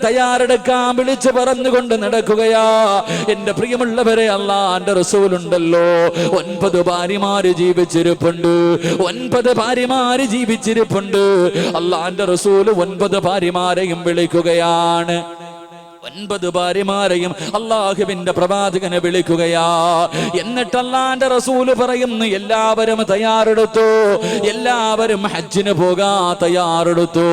തയ്യാറെടുക്കാൻ വിളിച്ചു പറഞ്ഞുകൊണ്ട് നടക്കുകയാ. എന്റെ പ്രിയമുള്ളവരെ, അല്ലാഹുവിന്റെ റസൂലുണ്ടല്ലോ, 9 ഭാര്യമാര് ജീവിച്ചിരിപ്പുണ്ട്. 9 ഭാര്യമാര് ജീവിച്ചിരിപ്പുണ്ട്. അല്ലാഹുവിന്റെ റസൂല് 9 ഭാര്യമാരെയും വിളിക്കുകയാണ്. 9 ഭാര്യമാരെയും അല്ലാഹുവിന്റെ പ്രവാചകനെ വിളിക്കുകയാ. എന്നിട്ട് അല്ലാഹുവിന്റെ റസൂല് പറയുന്നു, എല്ലാവരും തയ്യാറെടുത്തു, എല്ലാവരും ഹജ്ജിന് പോകാൻ തയ്യാറെടുത്തു.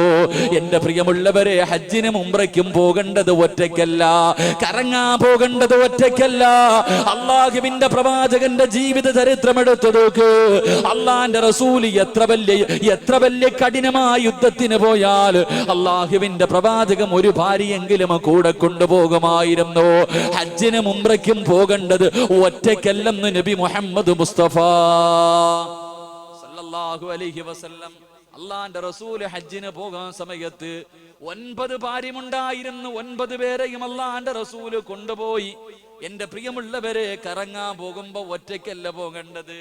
എന്റെ പ്രിയമുള്ളവരെ, ഹജ്ജിനും ഉംറയ്ക്കും പോകേണ്ടത് ഒറ്റയ്ക്കല്ല, കറങ്ങാൻ പോകേണ്ടത് ഒറ്റയ്ക്കല്ല. അല്ലാഹുവിന്റെ പ്രവാചകന്റെ ജീവിത ചരിത്രം എടുത്തു നോക്ക്. അല്ലാഹുവിന്റെ റസൂല് എത്ര വലിയ കഠിനമായ യുദ്ധത്തിന് പോയാൽ അല്ലാഹുവിന്റെ പ്രവാചകൻ ഒരു ഭാര്യയെങ്കിലും കൂടെ കൊണ്ടുപോകുമായിരുന്നു. ഹജ്ജിനും ഉംറയ്ക്കും പോകേണ്ടത് ഒറ്റയ്ക്കല്ലെന്ന് നബി മുഹമ്മദ് മുസ്തഫ സല്ലല്ലാഹു അലൈഹി വസല്ലം. അല്ലാഹുവിന്റെ റസൂൽ ഹജ്ജിന് പോകാൻ സമയത്ത് 9 ഭാര്യമുണ്ടായിരുന്നു. 9 പേരെയും അല്ലാഹുവിന്റെ റസൂൽ കൊണ്ടുപോയി. എന്റെ പ്രിയമുള്ളവരെ, കറങ്ങാൻ പോകുമ്പോ ഒറ്റയ്ക്കല്ല പോകേണ്ടത്.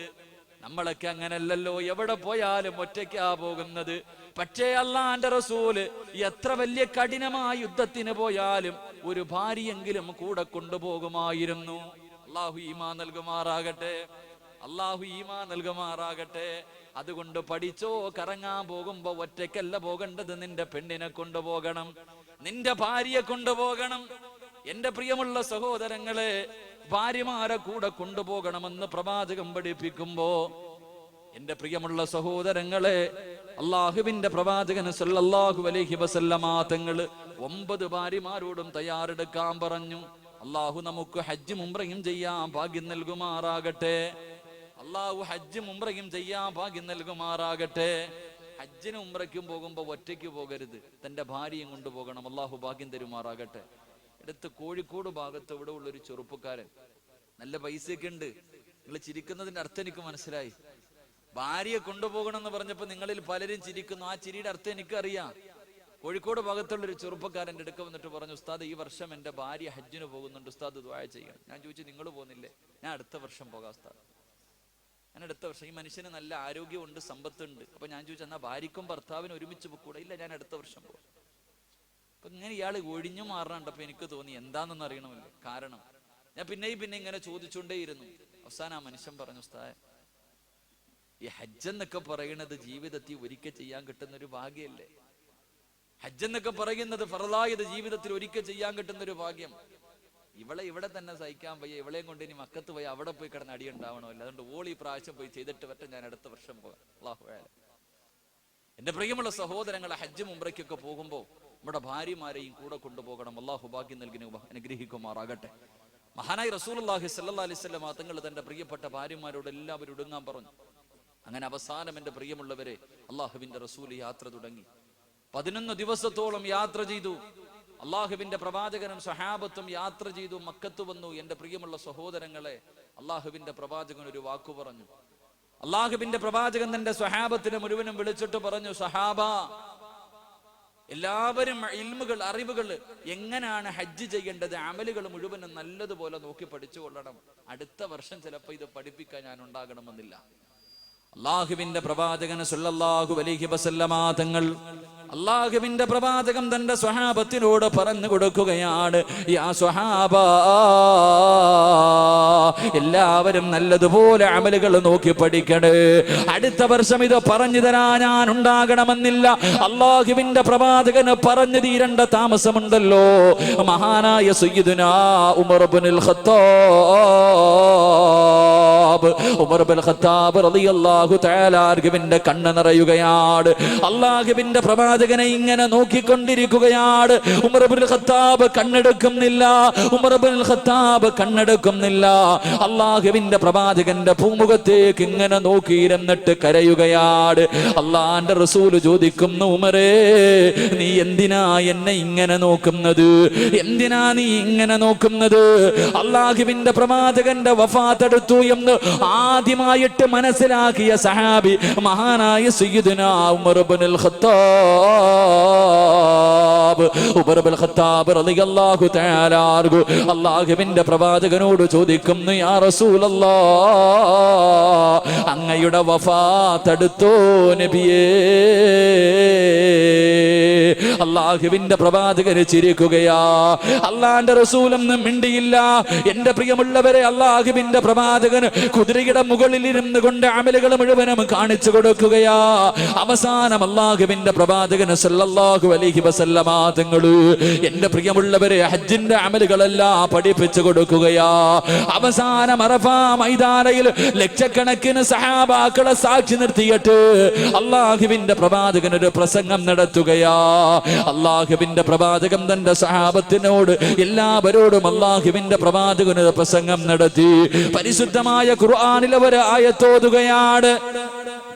നമ്മളൊക്കെ അങ്ങനല്ലല്ലോ, എവിടെ പോയാലും ഒറ്റയ്ക്കാ പോകുന്നത്. പക്ഷേ അല്ലാഹുവിന്റെ റസൂല് എത്ര വലിയ കഠിനമായ യുദ്ധത്തിന് പോയാലും ഒരു ഭാര്യയെങ്കിലും കൂടെ കൊണ്ടുപോകുമായിരുന്നു. അല്ലാഹു ഈമാൻ നൽകുമാറാകട്ടെ, അല്ലാഹു ഈമാൻ നൽകുമാറാകട്ടെ. അതുകൊണ്ട് പഠിച്ചോ, കറങ്ങാൻ പോകുമ്പോ ഒറ്റയ്ക്കല്ല പോകേണ്ടത്. നിന്റെ പെണ്ണിനെ കൊണ്ടുപോകണം, നിന്റെ ഭാര്യയെ കൊണ്ടുപോകണം. എന്റെ പ്രിയമുള്ള സഹോദരങ്ങളെ, ഭാര്യമാരെ കൂടെ കൊണ്ടുപോകണമെന്ന് പ്രവാചകൻ പഠിപ്പിക്കുമ്പോ, എന്റെ പ്രിയമുള്ള സഹോദരങ്ങളെ, അല്ലാഹുവിന്റെ പ്രവാചകൻ സല്ലല്ലാഹു അലൈഹി വസല്ലമ തങ്ങൾ 9 ഭാര്യമാരോടും തയ്യാറെടുക്കാൻ പറഞ്ഞു. അല്ലാഹു നമുക്ക് ഹജ്ജും ഉംറയും ചെയ്യാൻ ഭാഗ്യം നൽകുമാറാകട്ടെ. അല്ലാഹു ഹജ്ജും ഉംറയും ചെയ്യാൻ ഭാഗ്യം നൽകുമാറാകട്ടെ. ഹജ്ജിനും ഉംറയ്ക്കും പോകുമ്പോ ഒറ്റയ്ക്ക് പോകരുത്, തന്റെ ഭാര്യയും കൊണ്ടുപോകണം. അല്ലാഹു ഭാഗ്യം തരുമാറാകട്ടെ. അടുത്ത് കോഴിക്കോട് ഭാഗത്ത് ഇവിടെ ഉള്ളൊരു ചെറുപ്പക്കാരൻ, നല്ല പൈസയൊക്കെ ഉണ്ട്. നിങ്ങൾ ചിരിക്കുന്നതിന്റെ അർത്ഥം എനിക്ക് മനസ്സിലായി. ഭാര്യയെ കൊണ്ടുപോകണം എന്ന് പറഞ്ഞപ്പോ നിങ്ങളിൽ പലരും ചിരിക്കുന്നു. ആ ചിരിയുടെ അർത്ഥം എനിക്കറിയാം. കോഴിക്കോട് ഭാഗത്തുള്ളൊരു ചെറുപ്പക്കാരൻ്റെ അടുക്ക വന്നിട്ട് പറഞ്ഞു, ഉസ്താദ്, ഈ വർഷം എൻ്റെ ഭാര്യ ഹജ്ജിന് പോകുന്നുണ്ട്, ഉസ്താദ് ദുആ ചെയ്യണം. ഞാൻ ചോദിച്ചു, നിങ്ങൾ പോകുന്നില്ലേ? ഞാൻ അടുത്ത വർഷം പോകാം ഉസ്താദ്, ഞാൻ അടുത്ത വർഷം. ഈ മനുഷ്യന് നല്ല ആരോഗ്യമുണ്ട്, സമ്പത്തുണ്ട്. അപ്പൊ ഞാൻ ചോദിച്ചു, എന്നാ ഭാര്യക്കും ഭർത്താവിനും ഒരുമിച്ച് പോകൂടെ? ഇല്ല, ഞാൻ അടുത്ത വർഷം പോകും. അപ്പൊ ഇങ്ങനെ ഇയാൾ ഒഴിഞ്ഞു മാറണുണ്ടപ്പോ എനിക്ക് തോന്നി, എന്താണെന്ന് അറിയണമല്ലോ കാരണം. ഞാൻ പിന്നെ ഇങ്ങനെ ചോദിച്ചുകൊണ്ടേയിരുന്നു. അവസാനം ആ മനുഷ്യൻ പറഞ്ഞു, ഉസ്താദ്, ഈ ഹജ്ജ് എന്നൊക്കെ പറയുന്നത് ജീവിതത്തിൽ ഒരിക്കൽ ചെയ്യാൻ കിട്ടുന്ന ഒരു ഭാഗ്യല്ലേ? ഹജ്ജ് എന്നൊക്കെ പറയുന്നത് ഫർളായത് ജീവിതത്തിൽ ഒരിക്കൽ ചെയ്യാൻ കിട്ടുന്ന ഒരു ഭാഗ്യം. ഇവിടെ തന്നെ സഹിക്കാൻ വയ്യ, ഇവളെയും കൊണ്ട് ഇനി മക്കത്ത് പോയി അവിടെ പോയി കിടന്ന് അടി ഉണ്ടാവണമല്ലോ. അതുകൊണ്ട് ഓളി പ്രാവശ്യം പോയി ചെയ്തിട്ട് പറ്റും, ഞാൻ അടുത്ത വർഷം പോകാം. അല്ലാഹു അഅലം. എന്റെ പ്രിയമുള്ള സഹോദരങ്ങളെ, ഹജ്ജും ഉംറയ്ക്കൊക്കെ പോകുമ്പോൾ നമ്മുടെ ഭാര്യമാരെയും കൂടെ കൊണ്ടുപോകണം. അല്ലാഹു ഭാഗ്യം നൽകി അനുഗ്രഹിക്കുമാറാകട്ടെ. മഹാനായി റസൂലുള്ളാഹി സ്വല്ലല്ലാഹു അലൈഹി വസല്ലം തങ്ങൾ തന്റെ പ്രിയപ്പെട്ട ഭാര്യമാരോട് എല്ലാവരും ഒടുങ്ങാൻ പറഞ്ഞു. അങ്ങനെ അവസാനം എന്റെ പ്രിയമുള്ളവരെ, അള്ളാഹുവിന്റെ റസൂൽ യാത്ര തുടങ്ങി. 11 ദിവസത്തോളം യാത്ര ചെയ്തു. അള്ളാഹുവിന്റെ പ്രവാചകനും സഹാബത്തും യാത്ര ചെയ്തു, മക്കത്ത് വന്നു. എന്റെ പ്രിയമുള്ള സഹോദരങ്ങളെ, അള്ളാഹുവിന്റെ പ്രവാചകൻ ഒരു വാക്കു പറഞ്ഞു. അള്ളാഹുവിന്റെ പ്രവാചകൻ തന്റെ സഹാബത്തിനെ മുഴുവനും വിളിച്ചിട്ട് പറഞ്ഞു, സഹാബ, എല്ലാവരും ഇൽമുകൾ, അറിവുകൾ, എങ്ങനെയാണ് ഹജ്ജ് ചെയ്യേണ്ടത്, അമലുകൾ മുഴുവനും നല്ലതുപോലെ നോക്കി പഠിച്ചുകൊള്ളണം. അടുത്ത വർഷം ചിലപ്പോൾ ഇത് പഠിപ്പിക്കാൻ ഞാൻ ഉണ്ടാകണമെന്നില്ല. അള്ളാഹുവിന്റെ പ്രവാചകൻ സല്ലല്ലാഹു അലൈഹി വസല്ലമ തങ്ങൾ, അള്ളാഹുവിന്റെ പ്രവാചകൻ തന്റെ സ്വഹാബത്തിനോട് പറഞ്ഞു കൊടുക്കുകയാണ്, യാ സ്വഹാബ, എല്ലാവരും നല്ലതുപോലെ അമലുകൾ നോക്കി പഠിക്കണേ. അടുത്ത വർഷം ഇത് പറഞ്ഞു തരാൻ ഞാൻ ഉണ്ടാകണമെന്നില്ല. അള്ളാഹുവിന്റെ പ്രവാചകന് പറഞ്ഞു തീരേണ്ട താമസമുണ്ടല്ലോ. മഹാനായ സയ്യിദുനാ ഉമർ ഇബ്നുൽ ഖത്താബ്, ഉമർ ഇബ്നുൽ ഖത്താബ് റളിയല്ലാഹു തആല അൻഹുവിന്റെ കണ്ണ് നിറയുകയാണ്. അള്ളാഹുവിന്റെ പ്രവാചകനെ ഇങ്ങനെ നോക്കിക്കൊണ്ടിരിക്കുകയാണ്. ഉമർ ഇബ്നുൽ ഖത്താബ് കണ്ണെടുക്കുന്നില്ല, ഉമർ ഇബ്നുൽ ഖത്താബ് കണ്ണെടുക്കുന്നില്ല. അള്ളാഹുവിന്റെ പ്രവാചകന്റെ പൂമുഖത്തേക്ക് ഇങ്ങനെ നോക്കിയിരുന്നിട്ട് കരയുകയാണ്. അള്ളാന്റെ റസൂല് ചോദിക്കുന്നു, ഉമറേ, നീ എന്തിനാ എന്നെ ഇങ്ങനെ നോക്കുന്നത്? എന്തിനാ നീ ഇങ്ങനെ നോക്കുന്നത്? അള്ളാഹുവിന്റെ പ്രവാചകന്റെ വഫാത്ത് അടുത്തു എന്ന് ആദ്യമായിട്ട് മനസ്സിലാക്കിയ സഹാബി മഹാനായ സയ്യിദുനാ ഉമർ ഇബ്നുൽ ഖത്താബ്, ഉമർ ഇബ്നുൽ ഖത്താബ് റളിയല്ലാഹു തആല അൻഹു അള്ളാഹുവിന്റെ പ്രവാചകനോട് ചോദിക്കുന്നു, യാ റസൂലല്ലാഹ്, അങ്ങയുടെ വഫാത്ത് അടുത്തോ നബിയേ? അള്ളാഹുവിന്റെ പ്രവാചകന് ചിരിക്കുകയാ. അള്ളാന്റെ റസൂലൊന്നും മിണ്ടിയില്ല. എന്റെ പ്രിയമുള്ളവരെ, അള്ളാഹുവിന്റെ പ്രവാചകന് കുതിരയുടെ മുകളിൽ ഇരുന്ന് കൊണ്ട് അമലുകൾ മുഴുവനും കാണിച്ചു കൊടുക്കുകയാ. അവസാനം അള്ളാഹുവിന്റെ പ്രവാചകന് സല്ലല്ലാഹു അലൈഹി വസല്ലമ തങ്ങള് എന്റെ പ്രിയമുള്ളവരെ ഹജ്ജിന്റെ അമലുകളെല്ലാം പഠിപ്പിച്ചു കൊടുക്കുകയാ. അവസാനം അറഫാ മൈതാനയിൽ ലക്ഷക്കണക്കിന് സഹാബാക്കളെ സാക്ഷി നിർത്തിയിട്ട് അള്ളാഹുവിന്റെ പ്രവാചകൻ ഒരു പ്രസംഗം നടത്തുകയാ. അള്ളാഹുവിന്റെ പ്രവാചകൻ തന്റെ സഹാബത്തിനോട് എല്ലാവരോടും അള്ളാഹുവിന്റെ പ്രവാചകൻ ഒരു പ്രസംഗം നടത്തി. പരിശുദ്ധമായ ഖുർആനിലെ ഒരു ആയത്തോതുകയാണ്.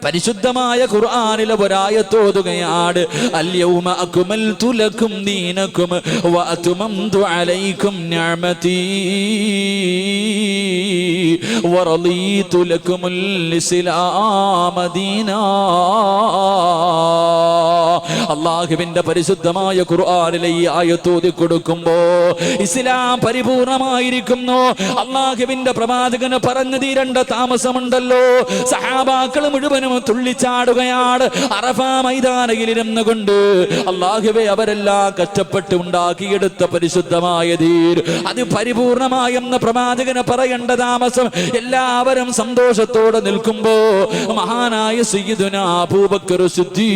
പരിശുദ്ധമായ ഖുർആനിലെ ഒരായത്തോതുകയാണ്. അൽയൗമ അക്മൽതു ലക്കും ദീനക്കും വഅത്മംതു അലൈക്കും നിഅമതി വറളീതു ലക്കുമുൽ ഇസ്ലാമ ദീനാ. അല്ലാഹുവിന്റെ പരിശുദ്ധമായ ഖുർആനിലെ ഈ ആയത്തോതി കൊടുക്കുമ്പോ ഇസ്ലാം പരിപൂർണമായിരിക്കുന്നു. അല്ലാഹുവിന്റെ പ്രവാചകന് പറഞ്ഞു തീരേണ്ട താമസമുണ്ടല്ലോ. സഹാബാക്കൾ മുഴുവനും തുള്ളിച്ചാടുകയാണ്. അറഫാ മൈതാനയിൽ ഇരുന്നു കൊണ്ട് അല്ലാഹുവേ, അവരെല്ലാം കഷ്ടപ്പെട്ട് ഉണ്ടാക്കിയെടുത്ത പരിശുദ്ധമായ ദീൻ അത് പരിപൂർണമായെന്ന് പ്രവാചകന് പറയേണ്ട താമസം. എല്ലാവരും സന്തോഷത്തോടെ നിൽക്കുമ്പോ മഹാനായ സയ്യിദുനാ അബൂബക്കർ സിദ്ദീഖ്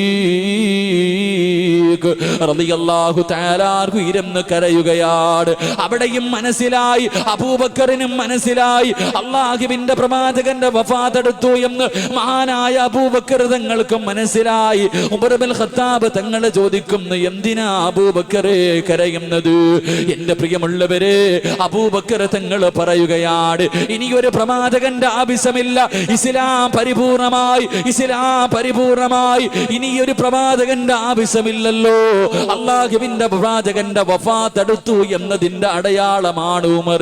റളിയല്ലാഹു തആല അൻഹു ഇരുന്ന് കരയുകയാണ്. അവിടെയും മനസ്സിലായി, അബൂബക്കറിനും മനസ്സിലായി അല്ലാഹുവിന്റെ പ്രവാചകന്റെ വഫാത്ത് അടുത്തു എന്ന് മഹാനായ അബൂബക്കർ തങ്ങൾക്കും മനസ്സിലായി. ഉമർ ഇബ്നുൽ ഖത്താബ് തങ്ങൾ ചോദിക്കുന്നു, എന്തിനാ അബൂബക്കറെ കരയുന്നത്? എന്റെ പ്രിയമുള്ളവരെ, അബൂബക്കർ തങ്ങൾ പറയുകയാണ്, ഇനിയൊരു പ്രവാചകന്റെ ആവശ്യമില്ല. ഇസ്ലാം പരിപൂർണമായി, ഇസ്ലാം പരിപൂർണമായി. ഇനിയൊരു പ്രവാചകന്റെ ആവശ്യമില്ലല്ലോ. അല്ലാഹുവിന്റെ പ്രവാചകന്റെ വഫാത്ത് അടുത്തു എന്നതിന്റെ അടയാളമാണ് ഉമർ.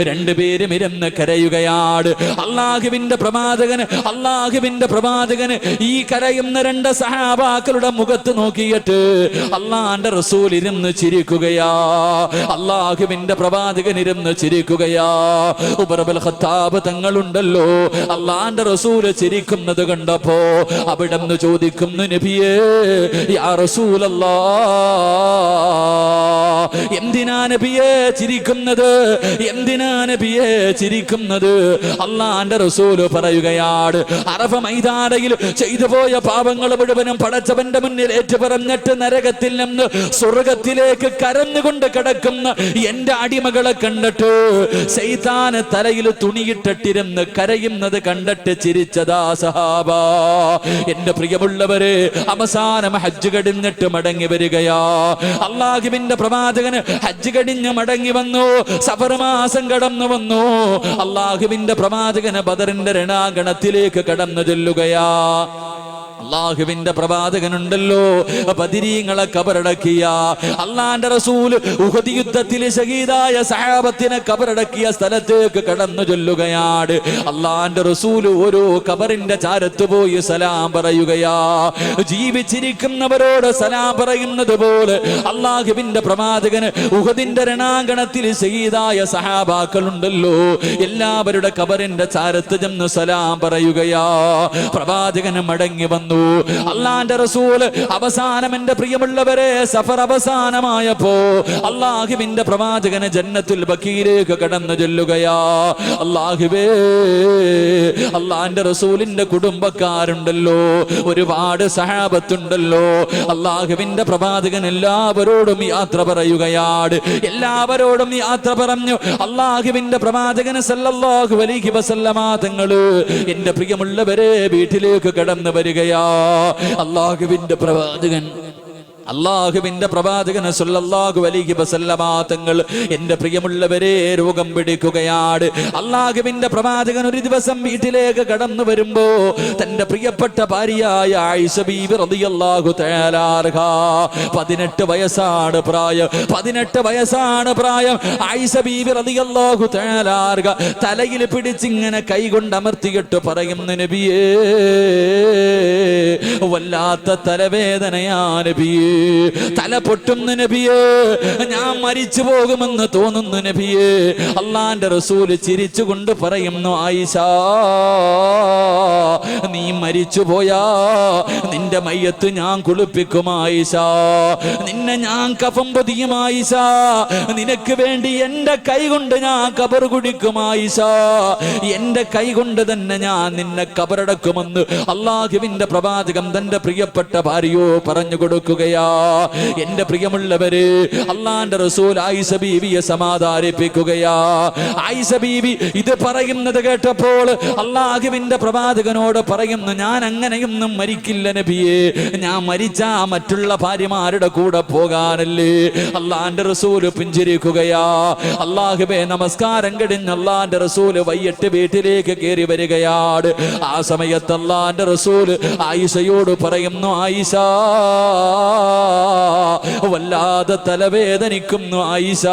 രണ്ടുപേരും ഇരുന്ന് കരയുകയാണ്. അല്ലാഹുവിന്റെ പ്രവാചകന് ഈ കരയുന്ന രണ്ട് സഹാബാക്കളുടെ മുഖത്ത് നോക്കിയിട്ട് അള്ളാന്റെ റസൂൽ ഇരുന്ന് ചിരിക്കുകയാ. അല്ലാഹുവിന്റെ പ്രവാചകൻ ഇരുന്ന് ചിരിക്കുകയാ. ഉമർ ഇബ്നുൽ ഖത്താബ് തങ്ങളുണ്ടല്ലോ, അള്ളാന്റെ റസൂൽ ചിരിക്കുന്നത് കണ്ടപ്പോ അവിടെന്ന് ചോദിക്കുന്നു, നബിയേ, യാ റസൂലല്ലാഹ്, എന്തിനാ നബിയേ ചിരിക്കുന്നത്? എന്തിനാ നബിയേ ചിരിക്കുന്നത്? അള്ളാന്റെ റസൂൽ പറയുകയാണ്, അറഫ മൈതാനയിൽ ചെയ്തു പോയ പാപങ്ങൾ മുഴുവനും പടച്ചവന്റെ മുന്നിൽ ഏറ്റുപറഞ്ഞിട്ട് നരകത്തിൽ നിന്ന് സ്വർഗത്തിലേക്ക് കരഞ്ഞുകൊണ്ട് കിടക്കുന്ന എന്റെ അടിമകളെ കണ്ടിട്ട് ശൈത്താന് തലയിൽ തുണിയിട്ടിരുന്ന് കരയുന്നത് കണ്ടിട്ട് ചിരിച്ചതാ സഹാബ. എന്റെ പ്രിയമുള്ളവരെ, അവസാനം ഹജ്ജ് കഴിഞ്ഞിട്ട് മടങ്ങി വരികയാ. അല്ലാഹുവിന്റെ പ്രവാചകന് ഹജ്ജ് കഴിഞ്ഞ് മടങ്ങി വന്നു. സഫർ മാസം കടന്നു വന്നു. അല്ലാഹുവിന്റെ പ്രവാചകന് ബദറിന്റെ രണാങ്കണത്തിലേക്ക് കടന്നു ചെല്ലുകയാ. അല്ലാഹുവിന്റെ പ്രവാചകനുണ്ടല്ലോ, ബദരീങ്ങളെ കബറടക്കിയ അല്ലാഹുവിന്റെ റസൂൽ ഉഹദ് യുദ്ധത്തിൽ ഷഹീദായ സഹാബത്തിനെ കബറടക്കിയ സ്ഥലത്തേക്ക് കടന്നു ചൊല്ലുകയാണ്. അല്ലാഹുവിന്റെ റസൂൽ ഓരോ കബറിന്റെ ചാരത്ത് പോയി സലാം പറയുകയാ. ജീവിച്ചിരിക്കുന്നവരോട് സലാം പറയുന്നത് പോലെ അല്ലാഹുവിന്റെ പ്രവാചകന് ഉഹദിന്റെ രണാങ്കണത്തിൽ ഷഹീദായ സഹാബാക്കളുണ്ടല്ലോ, എല്ലാവരുടെ കബറിന്റെ ചാരത്ത് ചെന്ന് സലാം പറയുകയാ. പ്രവാചകന് മടങ്ങി വന്നു. അല്ലാഹുവിന്റെ റസൂൽ അവസാനം, എന്റെ പ്രിയമുള്ളവരെ, സഫർ അവസാനമായപ്പോ അല്ലാഹുവിന്റെ പ്രവാചകന് ജന്നത്തുൽ ബഖീലേക്ക് കടന്നു ചെല്ലുകയാ. അല്ലാഹുവേ, അല്ലാഹുവിന്റെ റസൂലിന്റെ കുടുംബക്കാരുണ്ടല്ലോ, ഒരുപാട് സഹാബത്തുണ്ടല്ലോ. അല്ലാഹുവിന്റെ പ്രവാചകൻ എല്ലാവരോടും യാത്ര പറയുകയാണ്. എല്ലാവരോടും യാത്ര പറഞ്ഞു. അല്ലാഹുവിന്റെ പ്രവാചകന് സല്ലല്ലാഹു അലൈഹി വസല്ലമ തങ്ങള് എന്റെ പ്രിയമുള്ളവരെ വീട്ടിലേക്ക് കടന്നു വരികയാ. അല്ലാഹുവിന്റെ പ്രവാചകൻ സല്ലല്ലാഹു അലൈഹി വസല്ലമ തങ്ങൾ എന്റെ പ്രിയമുള്ളവരെ രോഗം പിടിക്കുകയാണ്. അല്ലാഹുവിന്റെ പ്രവാചകൻ ഒരു ദിവസം വീട്ടിലേക്ക് കടന്നു വരുമ്പോ തന്റെ പ്രിയപ്പെട്ട ഭാര്യയായ ആയിഷ ബീബി റളിയല്ലാഹു തആല അൻഹ, 18 വയസ്സാണ് പ്രായം. 18 വയസ്സാണ് പ്രായം. ആയിഷ ബീബി റളിയല്ലാഹു തആല അൻഹ തലയിൽ പിടിച്ചിങ്ങനെ കൈകൊണ്ട് അമർത്തിയിട്ട് പറയുന്നു, നബിയേ, വല്ലാത്ത തലവേദനയാ നബിയേ. തല പൊട്ടുന്നു നബിയേ, ഞാൻ മരിച്ചു പോകുമെന്ന് തോന്നുന്നു നബിയേ. അള്ളാന്റെ റസൂല് ചിരിച്ചുകൊണ്ട് പറയുന്നു, ആയിഷ നീ മരിച്ചു പോയാ നിന്റെ മയ്യത്ത് ഞാൻ കുളിപ്പിക്കും ആയിഷ, നിന്നെ ഞാൻ കഫം പൊതിയും ആയിഷ, നിനക്ക് വേണ്ടി എന്റെ കൈ കൊണ്ട് ഞാൻ കബർ കുടിക്കും ആയിഷ, എന്റെ കൈ കൊണ്ട് തന്നെ ഞാൻ നിന്നെ കബറടക്കുമെന്ന് അള്ളാഹുവിന്റെ പ്രവാചകം തന്റെ പ്രിയപ്പെട്ട ഭാര്യയോ പറഞ്ഞു കൊടുക്കുകയാ. എന്റെ പ്രിയമുള്ളവര്, അള്ളാന്റെ റസൂൽ ആയിഷ ബീവിയെ സമാധാനിപ്പിക്കുകയാ. ആയിഷ ബീവി ഇത് പറയുന്നത് കേട്ടപ്പോൾ അള്ളാഹുവിന്റെ പ്രവാചകനോട് പറയുന്നു, ഞാൻ അങ്ങനെയൊന്നും മരിക്കില്ല നബിയേ, ഞാൻ മരിച്ചാ മറ്റുള്ള ഭാര്യമാരുടെ കൂടെ പോകാനല്ലേ. അള്ളാന്റെ റസൂല് പുഞ്ചിരിക്കുകയാ. അള്ളാഹുവേ, നമസ്കാരം കഴിഞ്ഞ് അള്ളാന്റെ റസൂല് വൈകിട്ട് വീട്ടിലേക്ക് കയറി വരികയാണ്. ആ സമയത്ത് അള്ളാന്റെ റസൂല് ആയിഷയോട് പറയുന്നു, ആയിഷ വല്ലാതെ തലവേദനിക്കുന്നു ആയിഷ.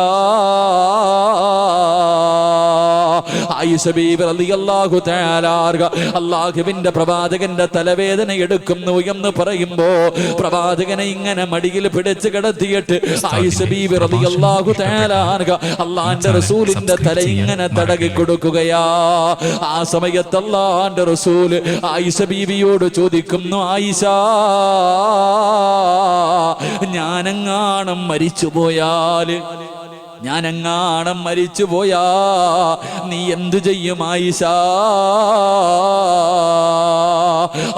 ആയിഷ ബീവി റളിയല്ലാഹു തആല അല്ലാഹുവിന്റെ പ്രവാചകന്റെ തലവേദന എടുക്കുന്നു എന്ന് പറയുമ്പോ പ്രവാചകനെ ഇങ്ങനെ മടിയിൽ പിടിച്ച് കിടത്തിയിട്ട് ആയിഷ ബീവി റളിയല്ലാഹു തആല അല്ലാഹുവിന്റെ റസൂലിന്റെ തല ഇങ്ങനെ തടകി കൊടുക്കുകയാ. ആ സമയത്ത് അല്ലാഹുവിന്റെ റസൂല് ആയിഷ ബീവിയോട് ചോദിക്കുന്നു, ആയിഷ ഞാനെങ്ങാനും മരിച്ചുപോയാല്, ഞാനെങ്ങാനും മരിച്ചുപോയാ നീ എന്തു ചെയ്യും ആയിഷ?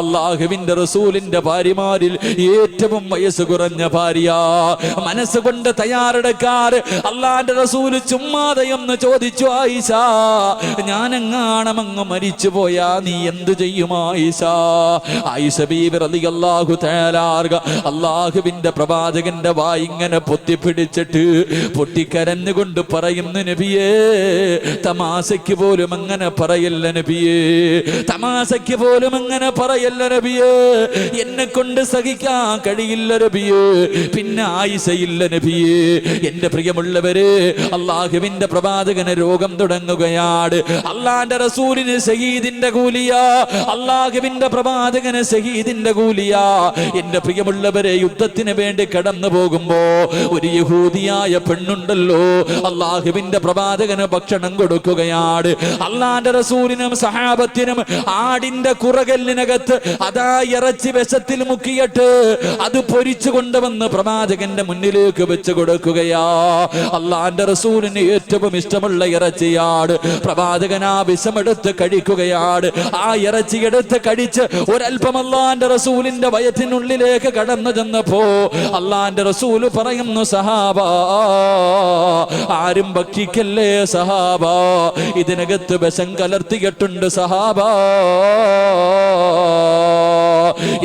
അള്ളാഹുവിന്റെ റസൂലിന്റെ ഭാര്യമാരിൽ ഏറ്റവും വയസ്സ് കുറഞ്ഞ ഭാര്യ, മനസ്സുകൊണ്ട് തയ്യാറെടുക്കാറ് അള്ളാന്റെ റസൂല് ചുമ്മാതെയൊന്ന് ചോദിച്ചു, ആയിഷ ഞാനെങ്ങാണമങ്ങ് മരിച്ചു പോയാ നീ എന്തു ചെയ്യും ആയിഷ? ആയിഷ ബീവി റളിയല്ലാഹു തആല അള്ളാഹുവിന്റെ പ്രവാചകന്റെ വായി ഇങ്ങനെ പൊത്തിപ്പിടിച്ചിട്ട് പൊട്ടിക്കരഞ്ഞുകൊണ്ട് പറയുന്നു, നബിയേ തമാശയ്ക്ക് പോലും അങ്ങനെ പറയല്ല നബിയേ, തമാശയ്ക്ക് പോലും അങ്ങനെ പറയല്ല നബിയേ, എന്നെ കൊണ്ട് സഹിക്കാൻ കഴിയില്ല നബിയേ, പിന്നെ ആയിഷയില്ല നബിയേ. എന്റെ പ്രിയമുള്ളവരെ, അള്ളാഹുവിന്റെ പ്രവാചകന് രോഗം തുടങ്ങുകയാണ്. അള്ളാന്റെ റസൂലിന് ഷഹീദിന്റെ കൂലിയാ, അള്ളാഹുവിന്റെ പ്രവാചകന് ഷഹീദിന്റെ കൂലിയാ. എന്റെ പ്രിയമുള്ളവരെ, യുദ്ധത്തിന് വേണ്ടി കടന്നു പോകുമ്പോ ഒരു യഹൂദിയായ പെണ്ണുണ്ടല്ലോ, അള്ളാഹുവിന്റെ പ്രവാചകന് ഭക്ഷണം കൊടുക്കുകയാണ്. അള്ളാന്റെ റസൂലിനും സഹാബത്തിനും ആടിന്റെ കുറകല്ലിനകത്ത് അതാ ഇറച്ചി വിഷത്തിൽ മുക്കിയിട്ട് അത് പൊരിച്ചു കൊണ്ടുവന്ന് പ്രവാചകന്റെ മുന്നിലേക്ക് വെച്ച് കൊടുക്കുകയാ. അള്ളാന്റെ റസൂലിന് ഏറ്റവും ഇഷ്ടമുള്ള ഇറച്ചിയാണ്. പ്രവാചകൻ ആ വിഷമെടുത്ത് കഴിക്കുകയാണ്. ആ ഇറച്ചി എടുത്ത് കഴിച്ച് ഒരൽപ്പം അള്ളാന്റെ റസൂലിന്റെ വയറ്റിനുള്ളിലേക്ക് കടന്നു ചെന്നപ്പോ അള്ളാന്റെ റസൂല് പറയുന്നു, സഹാബ ആരും ഭക്ഷിക്കല്ലേ സഹാബ, ഇതിനകത്ത് വിഷം കലർത്തിയിട്ടുണ്ട് സഹാബ.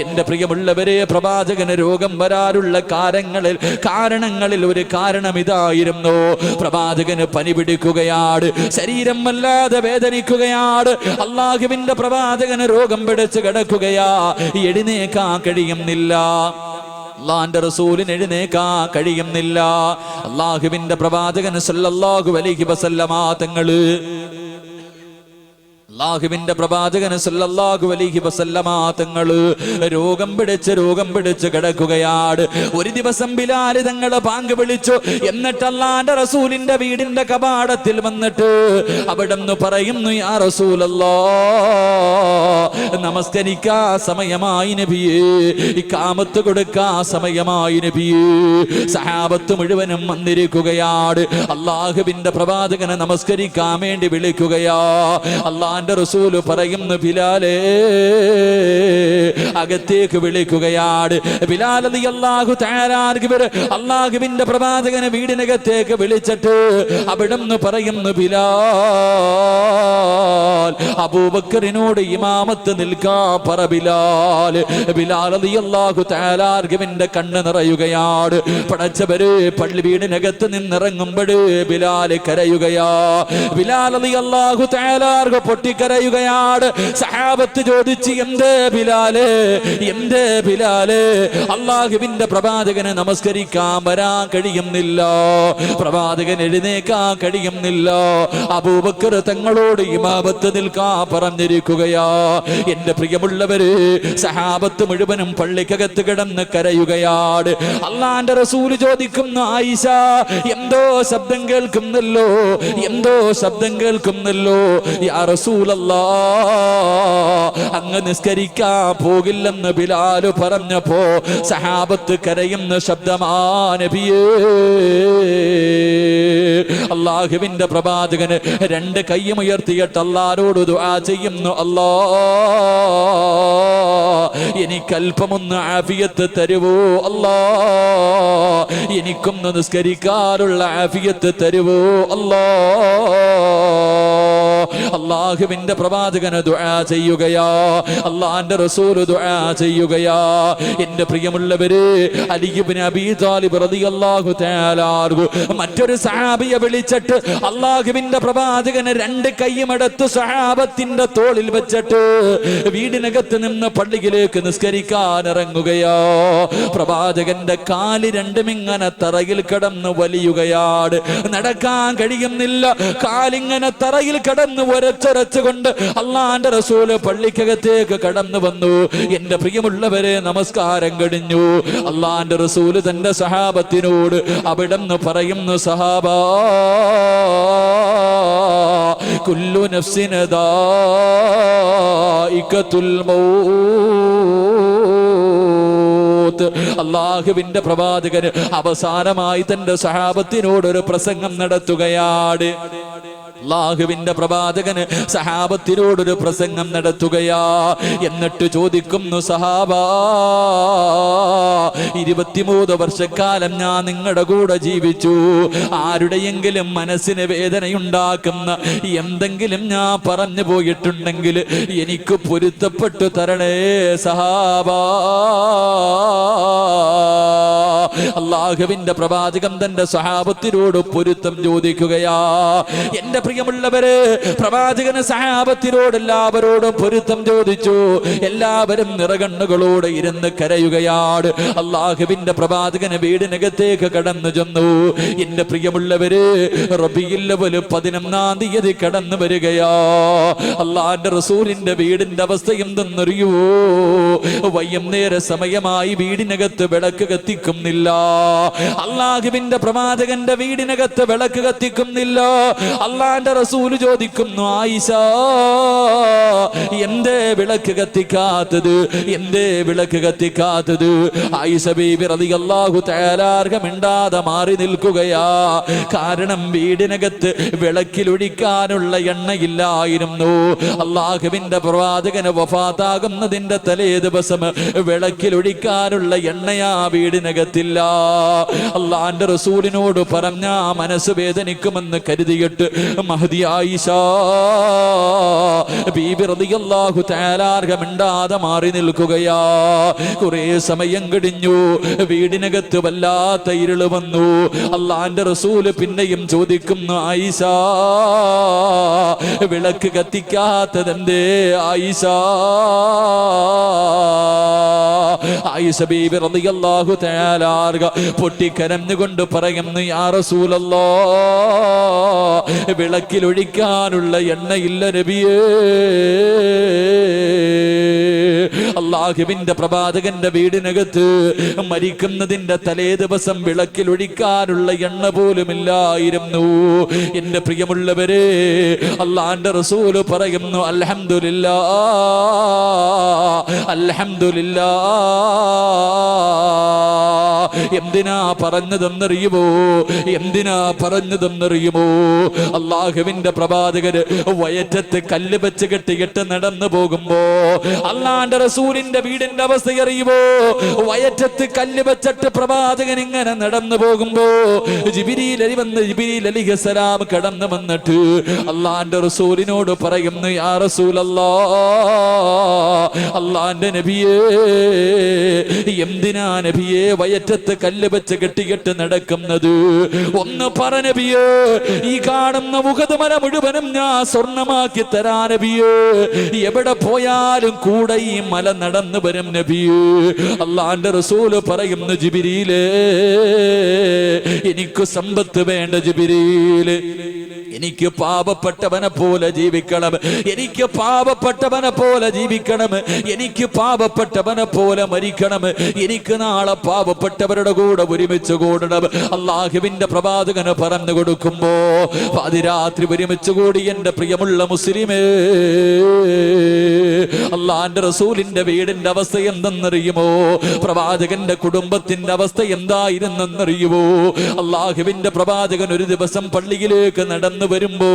എന്റെ പ്രിയമുള്ളവരെ, പ്രവാചകന് രോഗം വരാനുള്ള കാരണങ്ങളിൽ ഒരു കാരണം ഇതായിരുന്നു. പ്രവാചകന് പനി പിടിക്കുകയാണ്, ശരീരം വല്ലാതെ വേദനിക്കുകയാണ്. അള്ളാഹുവിന്റെ പ്രവാചകന് രോഗം പിടിച്ച് കിടക്കുകയാ, എഴുന്നേക്കാൻ കഴിയുന്നില്ല. അള്ളാന്റെ റസൂലിന് എഴുന്നേക്കാൻ കഴിയുന്നില്ല. അള്ളാഹുവിന്റെ പ്രവാചകൻ സല്ലല്ലാഹു അലൈഹി വസല്ലമ തങ്ങള് അല്ലാഹുവിന്റെ പ്രവാചകന് സല്ലല്ലാഹു അലൈഹി വസല്ലമ തങ്ങള് രോഗം പിടിച്ച് കിടക്കുകയാണ്. ഒരു ദിവസം ബിലാൽ തങ്ങളെ ബാങ്ക് വിളിച്ചു. എന്നിട്ട് അല്ലാഹുവിന്റെ റസൂലിന്റെ വീടിന്റെ കവാടത്തിൽ വന്നിട്ട് അവിടുന്ന് പറയുന്നു, യാ റസൂലല്ലാഹ്, നമസ്കരിക്കാ സമയമായി നബിയേ, ഇഖാമത്ത് കൊടുക്കാ സമയമായി നബിയേ. സഹാബത്ത് മുഴുവനും വന്നിരിക്കുകയാണ്. അല്ലാഹുവിന്റെ പ്രവാചകനെ നമസ്കരിക്കാൻ വേണ്ടി വിളിക്കുകയാ. അല്ലാഹുവിന്റെ റസൂല് പറയുന്നു, ബിലാലേ അകത്തേക്ക് വിളിക്കുകയാണ്. ബിലാൽ റളിയല്ലാഹു തആല അല്ലാഹുവിന്റെ പ്രവാചകനെ വീടിനകത്തേക്ക് വിളിച്ചിട്ട് അവിടുന്ന് പറയുന്നു, ബിലാൽ അബൂബക്കറിനോട് ഇമാമത്ത് നിൽക്കാൻ പറ ബിലാൽ. ബിലാൽ റളിയല്ലാഹു തആല കണ്ണ് നിറയുകയാണ്. പടച്ചവര് പള്ളി വീടിനകത്ത് നിന്നിറങ്ങുമ്പോൾ ബിലാൽ കരയുകയാ. ബിലാൽ റളിയല്ലാഹു തആല പൊട്ടി പൊട്ടിക്കരയുകയാണ്. സഹാബത്ത് ചോദിച്ചു, എന്തേ ബിലാല് അള്ളാഹുവിന്റെ പ്രവാചകനെ നമസ്കരിക്കാൻ വരാൻ കഴിയുന്നില്ല, പ്രവാചകൻ എഴുന്നേക്കാൻ കഴിയുന്നില്ല. അബൂബക്കർ തങ്ങളോട് ഇമാമത്ത് നിൽക്കാൻ പറഞ്ഞിരിക്കുകയാ. എന്റെ പ്രിയമുള്ളവര്, സഹാബത്ത് മുഴുവനും പള്ളിക്കകത്ത് കിടന്ന് കരയുകയാണ്. അള്ളാന്റെ റസൂല് ചോദിക്കുന്നു, ആയിഷ എന്തോ ശബ്ദം കേൾക്കുന്നല്ലോ, യാ റസൂലല്ലാഹ്, അങ്ങ് നിസ്കരിക്കാൻ പോകില്ലെന്ന് ബിലാൽ പറഞ്ഞപ്പോ സഹാബത്ത് കരയുന്ന ശബ്ദമാ നബിയേ. അല്ലാഹുവിന്റെ പ്രവാചകന് രണ്ട് കൈയും ഉയർത്തിയിട്ട് അല്ലാഹുവോട് ദുആ ചെയ്യുന്നു, അല്ലാഹ് എനിക്കൽപ്പമൊന്ന് ആഫിയത്ത് തരുവോ, അല്ലാഹ് എനിക്കൊന്ന് നിസ്കരിക്കാനുള്ള ആഫിയത്ത് തരുവോ, അല്ലാഹ്. അല്ലാഹുവിന്റെ പ്രവാചകന് ദുആ ചെയ്യുകയാ, അല്ലാഹുവിന്റെ റസൂൽ ദുആ ചെയ്യുകയാ. എന്റെ പ്രിയമുള്ളവരെ, അലി ഇബ്നു അബീ ത്വാലിബ് റളിയല്ലാഹു തആല അൻഹു മറ്റൊരു സഹാബിയെ വിളിച്ചിട്ട് അല്ലാഹുവിന്റെ പ്രവാചകന് രണ്ട് കൈയുമെടുത്ത് സഹാബത്തിന്റെ തോളിൽ വെച്ചിട്ട് വീടിനകത്ത് നിന്ന് പള്ളിയിലേക്ക് നിസ്കരിക്കാൻ ഇറങ്ങുകയാ. പ്രവാചകന്റെ കാല് രണ്ടും ഇങ്ങനെ തറയിൽ കിടന്ന് വലിയുകയാണ്, നടക്കാൻ കഴിയുന്നില്ല. കാലിങ്ങനെ തറയിൽ കിടന്ന് ഒരച്ചൊരച്ചുകൊണ്ട് അല്ലാഹുവിന്റെ റസൂല് പള്ളിക്കകത്തേക്ക് കടന്നു വന്നു. എന്റെ പ്രിയമുള്ളവരെ, നമസ്കാരം കഴിഞ്ഞു. അല്ലാഹുവിന്റെ റസൂല് തന്റെ സഹാബത്തിനോട് അവിടെന്ന് പറയുന്നു, സഹാബാ, കുല്ലു നഫ്സിൻ ദായിഖത്തുൽ മൗത്ത്. അല്ലാഹുവിന്റെ പ്രവാചകൻ അവസാനമായി തന്റെ സഹാബത്തിനോട് ഒരു പ്രസംഗം നടത്തുകയാണ്. അല്ലാഹുവിന്റെ പ്രവാചകന് സഹാബത്തിനോടൊരു പ്രസംഗം നടത്തുകയാ. എന്നിട്ട് ചോദിക്കുന്നു, സഹാബാ, 23 വർഷക്കാലം ഞാൻ നിങ്ങളുടെ കൂടെ ജീവിച്ചു. ആരുടെയെങ്കിലും മനസ്സിന് വേദനയുണ്ടാക്കുന്ന എന്തെങ്കിലും ഞാൻ പറഞ്ഞു പോയിട്ടുണ്ടെങ്കിൽ എനിക്ക് പൊരുത്തപ്പെട്ടു തരണേ സഹാബാ. അല്ലാഹുവിന്റെ പ്രവാചകൻ തന്റെ സഹാബത്തിനോട് പൊരുത്തം ചോദിക്കുകയാ. എന്റെ പ്രിയമുള്ളവര്, പ്രവാചകന് സഹാബത്തിനോട് എല്ലാവരോടും പൊരുത്തം ചോദിച്ചു. എല്ലാവരും നിറകണ്ണുകളോടെ ഇരുന്ന് കരയുകയാണ്. അല്ലാഹുവിന്റെ പ്രവാചകന് വീടിനകത്തേക്ക് കടന്നു ചെന്നു. എന്റെ പ്രിയമുള്ളവര്, റബീഉൽ അവ്വൽ 11-ാം തീയതി കടന്നു വരികയാ. അല്ലാഹുവിന്റെ റസൂലിന്റെ വീടിന്റെ അവസ്ഥ എന്തെന്നറിയോ? വൈകുന്നേര സമയമായി വീടിനകത്ത് വിളക്ക് കത്തിക്കുന്നില്ല. അല്ലാഹുവിന്റെ പ്രവാചകന്റെ വീടിനകത്ത് വിളക്ക് കത്തിക്കുന്നില്ല. അല്ലാഹുവിന്റെ റസൂല് ചോദിക്കുന്നു, ആയിഷ എന്തേ വിളക്ക് കത്തിക്കാത്തത്, എന്തേ വിളക്ക് കത്തിക്കാത്തത്? ആയിഷ ബീബി റളിയല്ലാഹു തആല അൻഹ മിണ്ടാതെ മാറി നിൽക്കുകയാ. കാരണം വീടിനകത്ത് വിളക്കിലൊഴിക്കാനുള്ള എണ്ണയില്ലായിരുന്നു. അല്ലാഹുവിന്റെ പ്രവാചകന് വഫാത്താകുന്നതിന്റെ തലേ ദിവസം വിളക്കിലൊഴിക്കാനുള്ള എണ്ണയാ വീടിനകത്തില്ല. അല്ലാഹുവിന്റെ റസൂലിനോട് പറഞ്ഞ മനസ്സ് വേദനിക്കുമെന്ന് കരുതിയിട്ട് മഹദി ആയിഷ ബീബി റളിയല്ലാഹു തആല അൻഹ മിണ്ടാതെ മാറി നിൽക്കുകയാ. കുറേ സമയം കഴിഞ്ഞു. വീടിനകത്ത് വല്ലാത്ത ഇരുള് വന്നു. അല്ലാഹുവിന്റെ റസൂല് പിന്നെയും ചോദിക്കുന്നു, ആയിഷ വിളക്ക് കത്തിക്കാത്തതെന്തേ ആയിഷ? ആയിഷ ബീബി റളിയല്ലാഹു തആല അൻഹ പൊട്ടിക്കരഞ്ഞുകൊണ്ട് പറയുന്നു, യാ റസൂലല്ലാഹ്, വിളക്കിലൊഴിക്കാനുള്ള എണ്ണയില്ല നബിയേ. അല്ലാഹുവിന്റെ പ്രവാചകന്റെ വീടിനകത്ത് മരിക്കുന്നതിന്റെ തലേ ദിവസം വിളക്കിലൊഴിക്കാനുള്ള എണ്ണ പോലുമില്ലായിരുന്നു. എന്റെ പ്രിയമുള്ളവരെ, അല്ലാഹുവിന്റെ റസൂല് പറയുന്നു, അൽഹംദുലില്ലാഹ്, അൽഹംദുലില്ലാഹ്. എന്തിനാ പറഞ്ഞതെന്നറിയുമോ? എന്തിനാ പറഞ്ഞതെന്നറിയുമോ? അല്ലാഹുവിന്റെ പ്രവാചകര് വയറ്റത്ത് കല്ല് വെച്ച് കെട്ടിയിട്ട് നടന്നു പോകുമ്പോ അല്ലാഹുവിന്റെ റസൂലിന്റെ വീടിന്റെ അവസ്ഥ അറിയുമോ? വയറ്റത്ത് കല്ല് വെച്ചിട്ട് പ്രവാചകൻ ഇങ്ങനെ നടന്നു പോകുമ്പോ ജിബ്രീൽ അലൈഹിസ്സലാം കടന്നു വന്നിട്ട് അല്ലാഹുവിന്റെ റസൂലിനോട് പറയുന്നു, യാ റസൂലല്ലാഹ്, അല്ലാഹുവിന്റെ നബിയേ, എന്തിനാ നബിയേ വയറ്റത്ത് നെഞ്ചത്ത് കല്ല് വെച്ച് കെട്ടിക്കെട്ട് നടക്കുന്നത്? ഒന്ന് പറ നബിയേ, ഈ കാണുന്ന ഉഹദ് മല മുഴുവനും ഞാൻ സ്വർണമാക്കി തരാ നബിയേ. എവിടെ പോയാലും കൂടെ ഈ മല നടന്നു വരും നബിയേ. അല്ലാഹുവിന്റെ റസൂല് പറയുന്നു, ജിബ്രീലേ, എനിക്ക് സമ്പത്ത് വേണ്ട ജിബ്രീല്. എനിക്ക് പാപപ്പെട്ടവനെ പോലെ ജീവിക്കണം, എനിക്ക് പാപപ്പെട്ടവനെ പോലെ ജീവിക്കണം, എനിക്ക് പാപപ്പെട്ടവനെ പോലെ മരിക്കണം, എനിക്ക് നാളെ പാപപ്പെട്ടവരുടെ കൂടെ ഒരുമിച്ച് കൂടണം. അള്ളാഹുവിന്റെ പ്രവാചകന് പറഞ്ഞു കൊടുക്കുമ്പോ പാതിരാത്രി ഒരുമിച്ച് കൂടി എന്റെ പ്രിയമുള്ള മുസ്ലിമേ, അള്ളാന്റെ റസൂലിന്റെ വീടിന്റെ അവസ്ഥ എന്തെന്നറിയുമോ? പ്രവാചകന്റെ കുടുംബത്തിന്റെ അവസ്ഥ എന്തായിരുന്നെന്നറിയുമോ? അള്ളാഹുവിന്റെ പ്രവാചകൻ ഒരു ദിവസം പള്ളിയിലേക്ക് നടന്നു വരുമ്പോ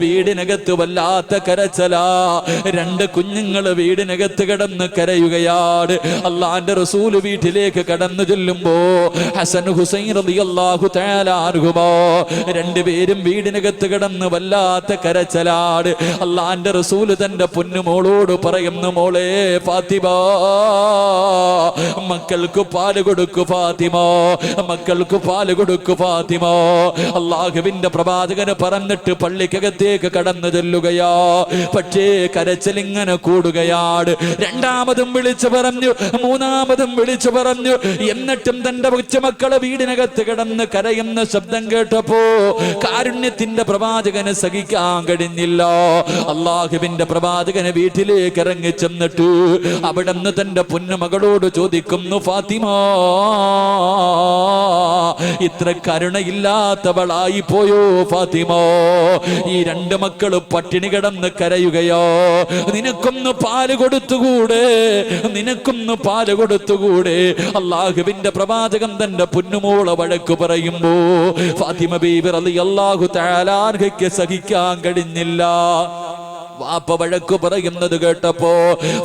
വീടിനകത്ത് വല്ലാത്ത കരച്ചലാ. രണ്ട് കുഞ്ഞുങ്ങൾ വീടിനകത്ത് കിടന്ന് കരയുകയാണ്. അള്ളാന്റെ റസൂല് വീട്ടിലേക്ക് കടന്നു ചെല്ലുമ്പോ ഹസൻ ഹുസൈൻ റളിയല്ലാഹു തആല അൻഹുമാ രണ്ടുപേരും വീടിനകത്ത് കിടന്ന് വല്ലാത്ത കരച്ചലാണ്. അള്ളാന്റെ റസൂല് തന്റെ പൊന്നുമോളോട് പറയുന്നു, മോളെ ഫാത്തിമ, മക്കൾക്ക് പാല് കൊടുക്കു ഫാത്തിമ, മക്കൾക്ക് പാല് കൊടുക്കു ഫാത്തിമ. അള്ളാഹുവിന്റെ പ്രവാചകന് പറഞ്ഞിട്ട് പള്ളിക്കകത്തേക്ക് കടന്നു ചെല്ലുകയാ. പക്ഷേ കരച്ചിലിങ്ങനെ കൂടുകയാണ്. രണ്ടാമതും വിളിച്ചു പറഞ്ഞു, മൂന്നാമതും വിളിച്ചു പറഞ്ഞു. എന്നിട്ടും തന്റെ കൊച്ചുമക്കളെ വീടിനകത്ത് കിടന്ന് കരയുന്ന ശബ്ദം കേട്ടപ്പോ കാരുണ്യത്തിന്റെ പ്രവാചകന് സഹിക്കാൻ കഴിഞ്ഞില്ല. അള്ളാഹുവിന്റെ പ്രവാചകന് വീട്ടിലേക്ക് ഇറങ്ങി ചെന്നിട്ട് അവിടുന്ന് തന്റെ പൊന്നുമകളോട് ചോദിക്കുന്നു, ഫാത്തിമ, ഇത്ര കരുണയില്ലാത്തവളായി പോയോ ഫാത്തിമ? ഈ രണ്ട് മക്കള് പട്ടിണി കിടന്ന് കരയുകയോ? നിനക്കൊന്ന് പാല് കൊടുത്തുകൂടെ? നിനക്കൊന്ന് പാല് കൊടുത്തുകൂടെ? അള്ളാഹുവിന്റെ പ്രവാചകൻ തന്റെ പൊന്നുമോളെ വഴക്ക് പറയുമ്പോ ഫാത്തിമ ബീബി റളിയല്ലാഹു തആല അൻഹയ്ക്ക് സഹിക്കാൻ കഴിഞ്ഞില്ല. വാപ്പ വഴക്ക് പറയുന്നത് കേട്ടപ്പോ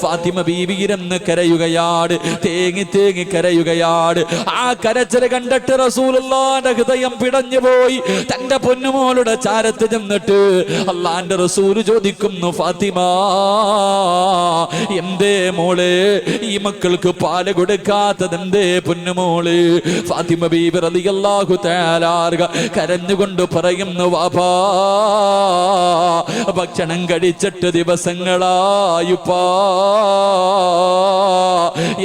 ഫാത്തിമ ബീവി ഇരുന്ന് കരയുകയാണ്, തേങ്ങി തേങ്ങി കരയുകയാണ്. ആ കരച്ചിൽ കണ്ടിട്ട് റസൂലുള്ളാഹിന്റെ ഹൃദയം പിടഞ്ഞു പോയി. തന്റെ പൊന്നുമോളുടെ ചാരത്ത് ചെന്നിട്ട് അള്ളാന്റെ റസൂല് ചോദിക്കുന്നു, ഫാത്തിമ, എന്തേ മോളെ ഈ മക്കൾക്ക് പാല് കൊടുക്കാത്തത്? എന്തേ പൊന്നുമോള്? ഫാത്തിമ ബീബി റളിയല്ലാഹു തആല കരഞ്ഞുകൊണ്ട് പറയുന്നു, വാപ്പാ, ഭക്ഷണം കഴിച്ചിട്ട് ദിവസങ്ങളായുപ്പാ.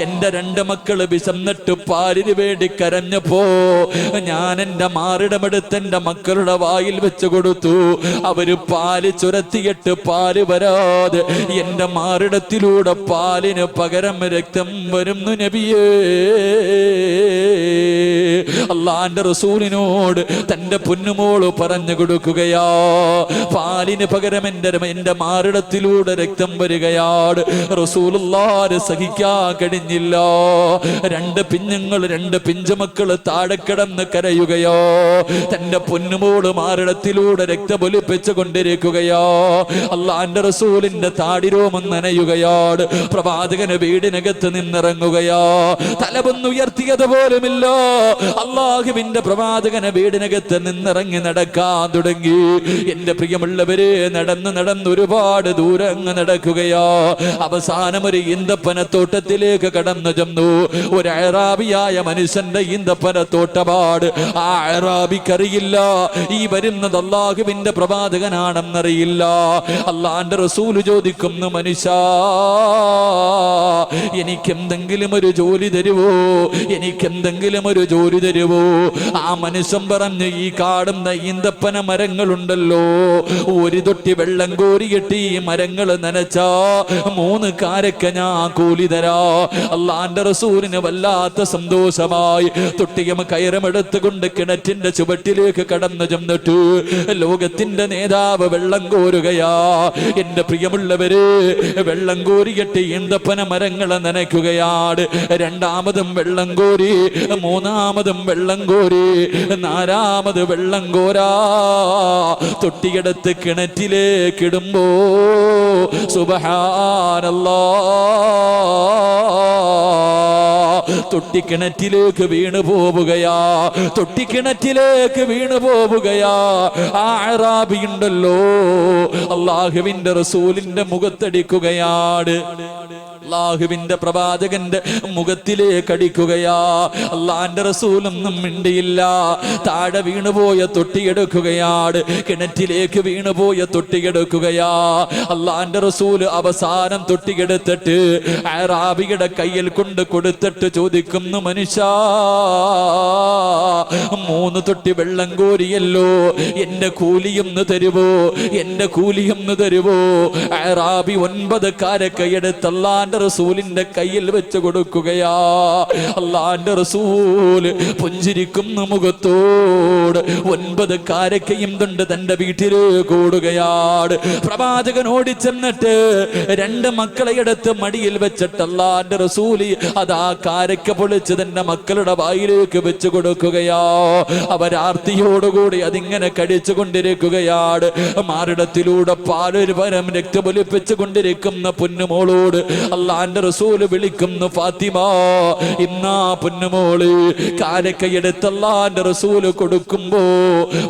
എന്റെ രണ്ട് മക്കള് വിശന്നിട്ട് പാലിന് വേണ്ടി കരഞ്ഞപ്പോ ഞാൻ എന്റെ മാറിടമെടുത്ത് എന്റെ മക്കളുടെ വായിൽ വെച്ച് കൊടുത്തു. അവര് പാല് ചുരത്തിയിട്ട് പാല് വരാതെ എന്റെ മാറിടത്തിലൂടെ പാലിന് പകരം രക്തം വരുന്നു നബിയേ. അള്ളാന്റെ റസൂലിനോട് തന്റെ പൊന്നുമോള് പറഞ്ഞു കൊടുക്കുകയാ, പാലിന് പകരം എന്റെ മാറിടത്തിലൂടെ രക്തം വരികയാണ്. റസൂലുള്ളാഹിന് സഹിക്കാൻ കഴിഞ്ഞില്ല. രണ്ട് പിഞ്ഞുങ്ങൾ, രണ്ട് പിഞ്ചുമക്കള് താഴെ കിടന്ന് കരയുകയോ. തന്റെ പൊന്നുമോള് മാറിടത്തിലൂടെ രക്തമൊലിപ്പിച്ചു കൊണ്ടിരിക്കുകയോ. അള്ളാന്റെ റസൂലിന്റെ താടിരോമം നനയുകയാണ്. പ്രവാചകന് വീടിനകത്ത് നിന്നിറങ്ങുകയോ. തലവൊന്നുയർത്തിയത് പോലുമില്ല. അള്ളാഹുവിന്റെ പ്രവാചകന് വീടിനകത്ത് നിന്നിറങ്ങി നടക്കാൻ തുടങ്ങി. എന്റെ പ്രിയമുള്ളവരെ, നടന്ന് നടന്ന് ഒരുപാട് ദൂരം അങ്ങ് നടക്കുകയോ. അവസാനം ഒരു ഈന്തപ്പനത്തോട്ടത്തിലേക്ക് കടന്നു ചെന്നു. ഒരു അറാബിയായ മനുഷ്യന്റെ ഈന്തപ്പനത്തോട്ടപാട്. ആ അറാബിക്കറിയില്ല ഈ വരുന്നത് അള്ളാഹുവിന്റെ പ്രവാചകനാണെന്നറിയില്ല. അള്ളാന്റെ റസൂല് ചോദിക്കുന്നു, മനുഷ്യ, എനിക്കെന്തെങ്കിലും ഒരു ജോലി തരുവോ? എനിക്കെന്തെങ്കിലും ഒരു ജോലി തരുവോ? ആ മനുഷ്യൻ പറഞ്ഞു, ഈ കാടുന്ന ഈന്തപ്പന മരങ്ങളുണ്ടല്ലോ, ഒരു തൊട്ടി വെള്ളം കോരിയിട്ട് ഈ മരങ്ങൾ നനച്ചാ 3 കാരക്ക ഞാൻ കൂലി തരാ. അള്ളാന്റെ റസൂലിന് വല്ലാത്ത സന്തോഷമായി. തൊട്ടിയം കയറമെടുത്തുകൊണ്ട് കിണറ്റിന്റെ ചുവട്ടിലേക്ക് കടന്നു ചെന്നിട്ട് ലോകത്തിന്റെ നേതാവ് വെള്ളം കോരുകയാ. എന്റെ പ്രിയമുള്ളവര്, വെള്ളം കോരിയിട്ട് ഈന്തപ്പന മരങ്ങളെ നനയ്ക്കുകയാണ്. രണ്ടാമതും വെള്ളം കോരി, മൂന്നാമതും വെള്ളം കോരി, നാലാമത് വെള്ളം കോരാ. തൊട്ടിയെടുത്ത് കിണറ്റിലേക്ക് ഇടുമ്പോ സുബ്ഹാനല്ലാഹ്, തൊട്ടിക്കിണറ്റിലേക്ക് വീണു പോവുകയാ. തൊട്ടിക്കിണറ്റിലേക്ക് വീണു പോവുകയാ. ആ അറാബി ഉണ്ടല്ലോ, അള്ളാഹുവിന്റെ റസൂലിന്റെ മുഖത്തടിക്കുകയാണ്. അള്ളാഹുവിന്റെ പ്രവാചകന്റെ മുഖത്തിലേക്ക് അടിക്കുകയാ. അള്ളാന്റെ റസൂലൊന്നും മിണ്ടിയില്ല. താഴെ വീണുപോയ തൊട്ടിയെടുക്കുകയാണ്, കിണറ്റിലേക്ക് വീണുപോയ തൊട്ടിയെടുക്കുകയാ. അള്ളാന്റെ റസൂല് അവസാനം തൊട്ടിയെടുത്തിട്ട് അറാബിയുടെ കയ്യിൽ കൊണ്ട് കൊടുത്തിട്ട് ചോദിക്കുന്നു, മനുഷ്യ 3 തൊട്ടി വെള്ളം കോരിയല്ലോ, എന്റെ കൂലിയൊന്ന് തരുവോ, എന്റെ കൂലിയൊന്ന് തരുവോ? അറാബി 9 കാരക്കയെടുത്ത് അള്ളാന്റെ റസൂലിന്റെ കയ്യിൽ വെച്ച് കൊടുക്കുകയാ. അള്ളാന്റെ റസൂല് പുഞ്ചിരിക്കുന്ന മുഖത്തോട് 9 കാരക്കയും കൊണ്ട് തന്റെ വീട്ടിലേക്ക് ഓടുകയാണ്. പ്രവാചകൻ ഓടിച്ചെന്നിട്ട് 2 മക്കളെ എടുത്ത് മടിയിൽ വെച്ചിട്ട് അള്ളാന്റെ റസൂല് അതാ കാരക്ക പൊളിച്ച് തന്റെ മക്കളുടെ വായിലേക്ക് വെച്ച് കൊടുക്കുകയാ. അവരാർത്തിയോടുകൂടി അതിങ്ങനെ കടിച്ചു കൊണ്ടിരിക്കുകയാണ്. മാറിടത്തിലൂടെ പാലൊരു പരം രക്തമൊലിപ്പിച്ചു കൊണ്ടിരിക്കുന്ന പൊന്നുമോളോട് അള്ളാന്റെ റസൂല് വിളിക്കുന്നു, ഫാത്തിമ. ഇന്നാ പൊന്നുമോള് കാരക്കയെടുത്ത് അള്ളാന്റെ റസൂല് കൊടുക്കുമ്പോ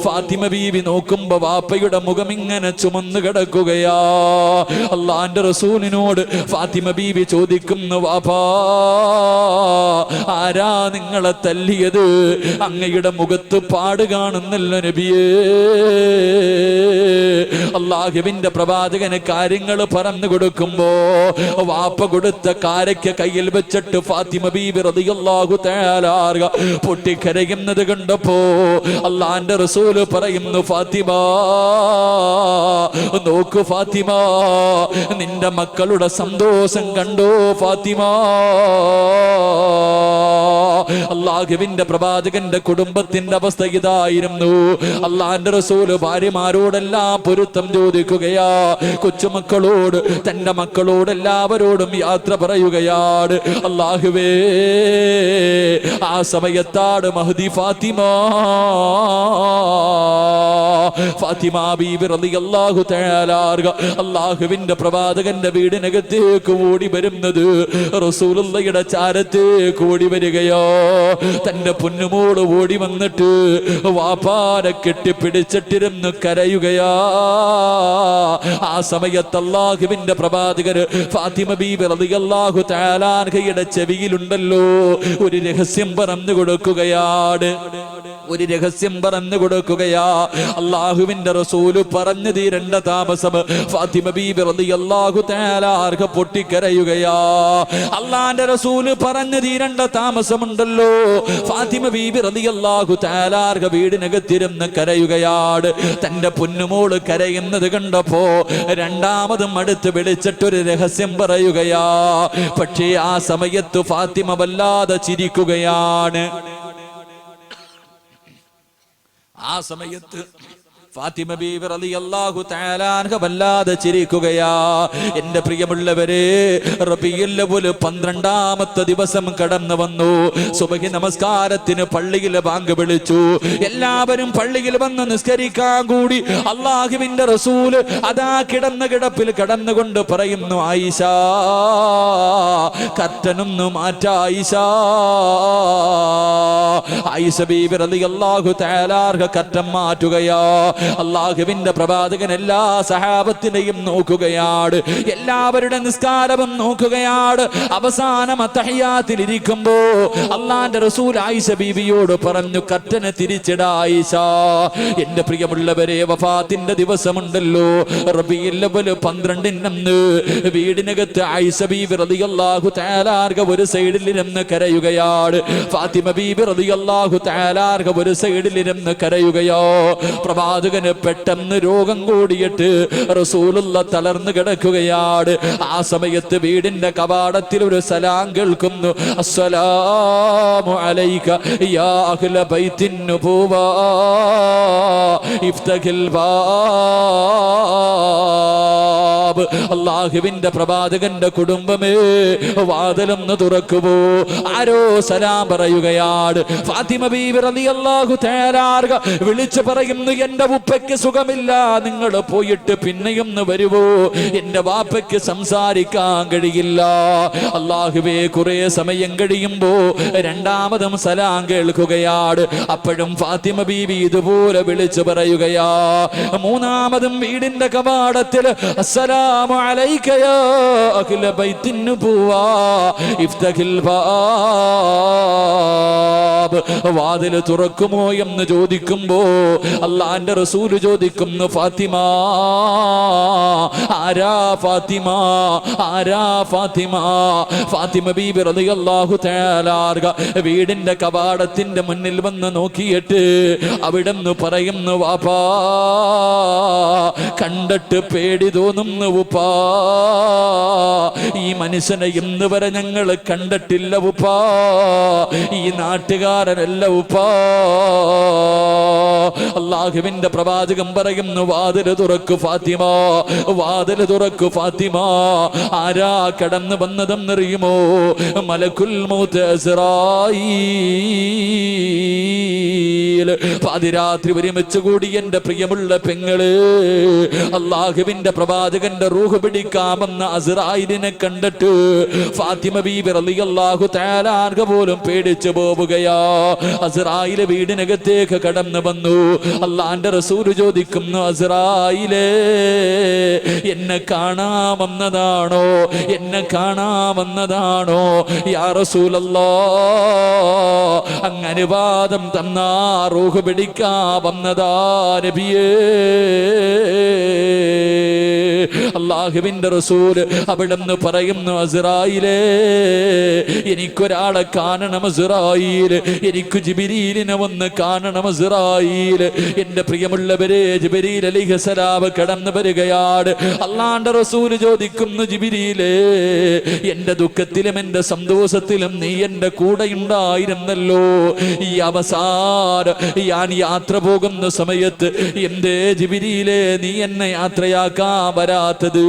ഫാത്തിമ ബീവി നോക്കുമ്പോ വാപ്പയുടെ മുഖം ഇങ്ങനെ ചുമന്നു കിടക്കുകയാ. അള്ളാന്റെ റസൂലിനോട് ഫാത്തിമ ബീവി ചോദിക്കുന്നു, വാപ്പാ, ആരാ നിങ്ങളെ തല്ലിയത്? അങ്ങയുടെ മുഖത്ത് പാട് കാണുന്നല്ലോ നബിയേ. അള്ളാഹുവിന്റെ പ്രവാചകന് കാര്യങ്ങൾ പറഞ്ഞു കൊടുക്കുമ്പോ വാപ്പ കൊടുത്ത കാരക്ക കയ്യിൽ വെച്ചിട്ട് ഫാത്തിമ ബീബി റളിയല്ലാഹു തആല പൊട്ടിക്കരയുന്നത് കണ്ടപ്പോ അള്ളാന്റെ റസൂല് പറയുന്നു, ഫാത്തിമ, നോക്കൂ ഫാത്തിമ, നിന്റെ മക്കളുടെ സന്തോഷം കണ്ടോ ഫാത്തിമ? അള്ളാഹുവിന്റെ പ്രവാചകന്റെ കുടുംബത്തിന്റെ അവസ്ഥ ഇതായിരുന്നു. അള്ളാന്റെ റസൂല് ഭാര്യമാരോടെല്ലാം പൊരുത്തം ചോദിക്കുകയാ. കൊച്ചുമക്കളോട്, തന്റെ മക്കളോട് എല്ലാവരോടും യാത്ര പറയുകയാണ്. അള്ളാഹുവേ, ആ സമയത്താണ് മഹ്ദി ഫാത്തിമ ബീബി റളിയല്ലാഹു തആല അള്ളാഹുവിന്റെ പ്രവാചകന്റെ വീടിനകത്തേക്ക് ഓടി വരുന്നത്. റസൂലുള്ളാഹിയുടെ ചാരത്തേക്ക് ഓടി വരികയോ. തന്റെ പൊന്നുമോള് ഓടി വന്നിട്ട് വാപ്പാനെ കെട്ടിപ്പിടിച്ചിട്ടിരുന്ന് കരയുകയാ. ആ സമയത്ത് അള്ളാഹുവിന്റെ പ്രവാചകർ ഫാത്തിമ ബീബി റളിയല്ലാഹു തആല അൻഹയുടെ ചെവിയിലുണ്ടല്ലോ ഒരു രഹസ്യം പറഞ്ഞു കൊടുക്കുകയാണ്. ഒരു രഹസ്യം പറഞ്ഞു കൊടുക്കുകയാ. അള്ളാഹുവിന്റെ റസൂല് പറഞ്ഞു തീരേണ്ട താമസം ഫാത്തിമ ബീബി റളിയല്ലാഹു തആല അൻഹ പൊട്ടിക്കരയുകയാ. അള്ളാന്റെ റസൂല് പറഞ്ഞു തീരേണ്ട താമസമുണ്ടല്ലോ, ഫാത്തിമ ബീബി റളിയല്ലാഹു തആല അൻഹ വീടിനകത്തിരുന്ന് കരയുകയാണ്. തന്റെ പൊന്നുമോള് കരയുന്നത് കണ്ടപ്പോ രണ്ടാമതും അടുത്ത് വിളിച്ചിട്ടൊരു രഹസ്യം പറയുകയാ. പക്ഷേ ആ സമയത്ത് ഫാത്തിമ വല്ലാതെ ചിരിക്കുകയാണ്. ആ സമയത്ത് ഫാത്തിമ ബീവി റളിയല്ലാഹു തആല അൻഹ വല്ലാതെ ചിരിക്കുകയാ. എന്റെ പ്രിയമുള്ളവരെ, റബീഉൽ അവ്വൽ 12ാമത്തെ ദിവസം കടന്നു വന്നു. സുബ്ഹി നമസ്കാരത്തിന് പള്ളിയിൽ ബാങ്ക് വിളിച്ചു. എല്ലാവരും പള്ളിയിൽ വന്ന് നിസ്കരിക്കാൻ കൂടി. അല്ലാഹുവിന്റെ റസൂല് അതാ കിടന്ന കിടപ്പിൽ കടന്നുകൊണ്ട് പറയുന്നു, ആയിഷ, കർട്ടനൊന്നു മാറ്റാ ആയിഷ. ആയിഷ ബീവി റളിയല്ലാഹു തആല അൻഹ കർട്ടൻ മാറ്റുകയാ. അള്ളാഹുവിന്റെ പ്രവാചകൻ എല്ലാ സഹാബത്തിനെയും നോക്കുകയാണ്, എല്ലാവരുടെ നിസ്കാരവും നോക്കുകയാണ്. അവസാനം അത്തഹിയ്യാത്തിൽ ഇരിക്കുമ്പോ അള്ളാന്റെ റസൂൽ ആയിഷ ബീവിയോട് പറഞ്ഞു, കർട്ടനെ തിരിച്ചിടാ ആയിഷ. എന്റെ പ്രിയമുള്ളവരെ, വഫാത്തിന്റെ ദിവസമുണ്ടല്ലോ, റബീഉൽ അവ്വൽ 12 വീടിനകത്ത് ആയിഷ ബീവി റളിയല്ലാഹു തആല അൻഹ ഒരു സൈഡിലിരുന്ന് കരയുകയാണ്. ഫാത്തിമ ബീബി റളിയല്ലാഹു തആല അൻഹ ഒരു സൈഡിലിരുന്ന് കരയുകയോ. പ്രവാചകന് പെട്ടെന്ന് രോഗം കൂടിയിട്ട് റസൂലുള്ള തളർന്നു കിടക്കുകയാണ്. ആ സമയത്ത് വീടിന്റെ കവാടത്തിൽ ഒരു സലാം കേൾക്കുന്നു. അസ്സലാമു അലൈക യാ അഹ്ല ബൈത്തിൻ നുബുവ ഇഫ്തഹിൽ ബാബ്. അല്ലാഹുവിന്റെ പ്രവാചകന്റെ കുടുംബമേ, വാതിലൊന്ന് തുറക്കുമോ? ആരോ സലാം പറയുകയാണ്. ഫാത്തിമ ബീബി റളിയല്ലാഹു തആല അൻഹ വിളിച്ചു പറയുന്നു, എന്റെ ഉപ്പയ്ക്ക് സുഖമില്ല, നിങ്ങൾ പോയിട്ട് പിന്നെയൊന്ന് വരുവോ? എന്റെ വാപ്പയ്ക്ക് സംസാരിക്കാൻ കഴിയില്ല. അല്ലാഹുവേ, കുറെ സമയം കഴിയുമ്പോ രണ്ടാമതും സലാം കേൾക്കുകയാണ്. അപ്പോഴും ഫാത്തിമ ബീബി ഇതുപോലെ വിളിച്ചു പറയുകയാ. മൂന്നാമതും വീടിന്റെ കവാടത്തിൽ അസ്സലാം അസ്സലാമു അലൈക യാ അഹ്ല ബൈത്തിൻ നുബുവ ഇഫ്തഹിൽ ബാബ്. വാതിൽ തുറക്കുമോ എന്ന് ചോദിക്കുമ്പോ അല്ലാഹുവിന്റെ റസൂൽ ചോദിക്കുന്നു, ഫാത്തിമ. ആരാ ഫാത്തിമ? ആരാ ഫാത്തിമ? ഫാത്തിമ ബീബി റളിയല്ലാഹു തആല വീടിന്റെ കവാടത്തിന്റെ മുന്നിൽ വന്ന് നോക്കിയിട്ട് അവിടെന്ന് പറയുന്നു, വാപ്പാ കണ്ടിട്ട് പേടി തോന്നുന്നു ഉപ്പാ, ഈ മനുഷ്യനെ ഇന്ന് വരെ ഞങ്ങൾ കണ്ടിട്ടില്ല ഉപ്പാ, ഈ നാട്ടുകാരനല്ല ഉപ്പാ. അല്ലാഹുവിന്റെ പ്രവാചകൻ പറയുന്നു, വാതിൽ തുറക്കു ഫാത്തിമ, വാതിൽ തുറക്കു ഫാത്തിമ. ആരാ കടന്നു വന്നതെന്നറിയുമോ? മലക്കുൽ മൗത്ത് ഇസ്രായീൽ. പാതിരാത്രി ഒരുമിച്ച് കൂടി എന്റെ പ്രിയമുള്ള പെങ്ങള്, അല്ലാഹുവിന്റെ പ്രവാചകന്റെ റൂഹ് പിടിക്കാമെന്ന അസ്രായിലിനെ കണ്ടിട്ട് ഫാത്തിമ ബീബി റളിയല്ലാഹു തആല അൻഹ പോലും പേടിച്ചു പോവുകയാ. അസ്രായില് വീടിനകത്തേക്ക് കടന്നു വന്നു. അല്ലാഹുവിന്റെ റസൂൽ ചോദിക്കുന്നു, അസ്രായിലേ എന്നെ കാണാമെന്നതാണോ? എന്നെ കാണാമെന്നതാണോ? യാ റസൂലല്ലാഹ്, അങ്ങ് അനുവാദം തന്നാ റൂഹ് പിടിക്കാമെന്നതാ നബിയേ. അല്ലാഹുവിന്റെ റസൂൽ അവിടെന്ന് പറയുന്നു, അസ്രായിലേ എനിക്കൊരാളെ കാണണം അസ്രായിൽ, എനിക്ക് ജിബ്രീലിനെ ഒന്ന് കാണണം അസ്രായിൽ. എന്റെ പ്രിയമുള്ളവരെ, ജിബ്രീൽ അലൈഹിസ്സലാം കടന്നു വരികയാണ്. അല്ലാഹുവിന്റെ റസൂൽ ചോദിക്കുന്നു, ജിബ്രീലേ എന്റെ ദുഃഖത്തിലും എന്റെ സന്തോഷത്തിലും നീ എന്റെ കൂടെ ഉണ്ടായിരുന്നല്ലോ, ഈ അവസാനം ഞാൻ യാത്ര പോകുന്ന സമയത്ത് എന്തേ ജിബ്രീലേ നീ എന്നെ യാത്രയാക്കാൻ വരാത്തത്?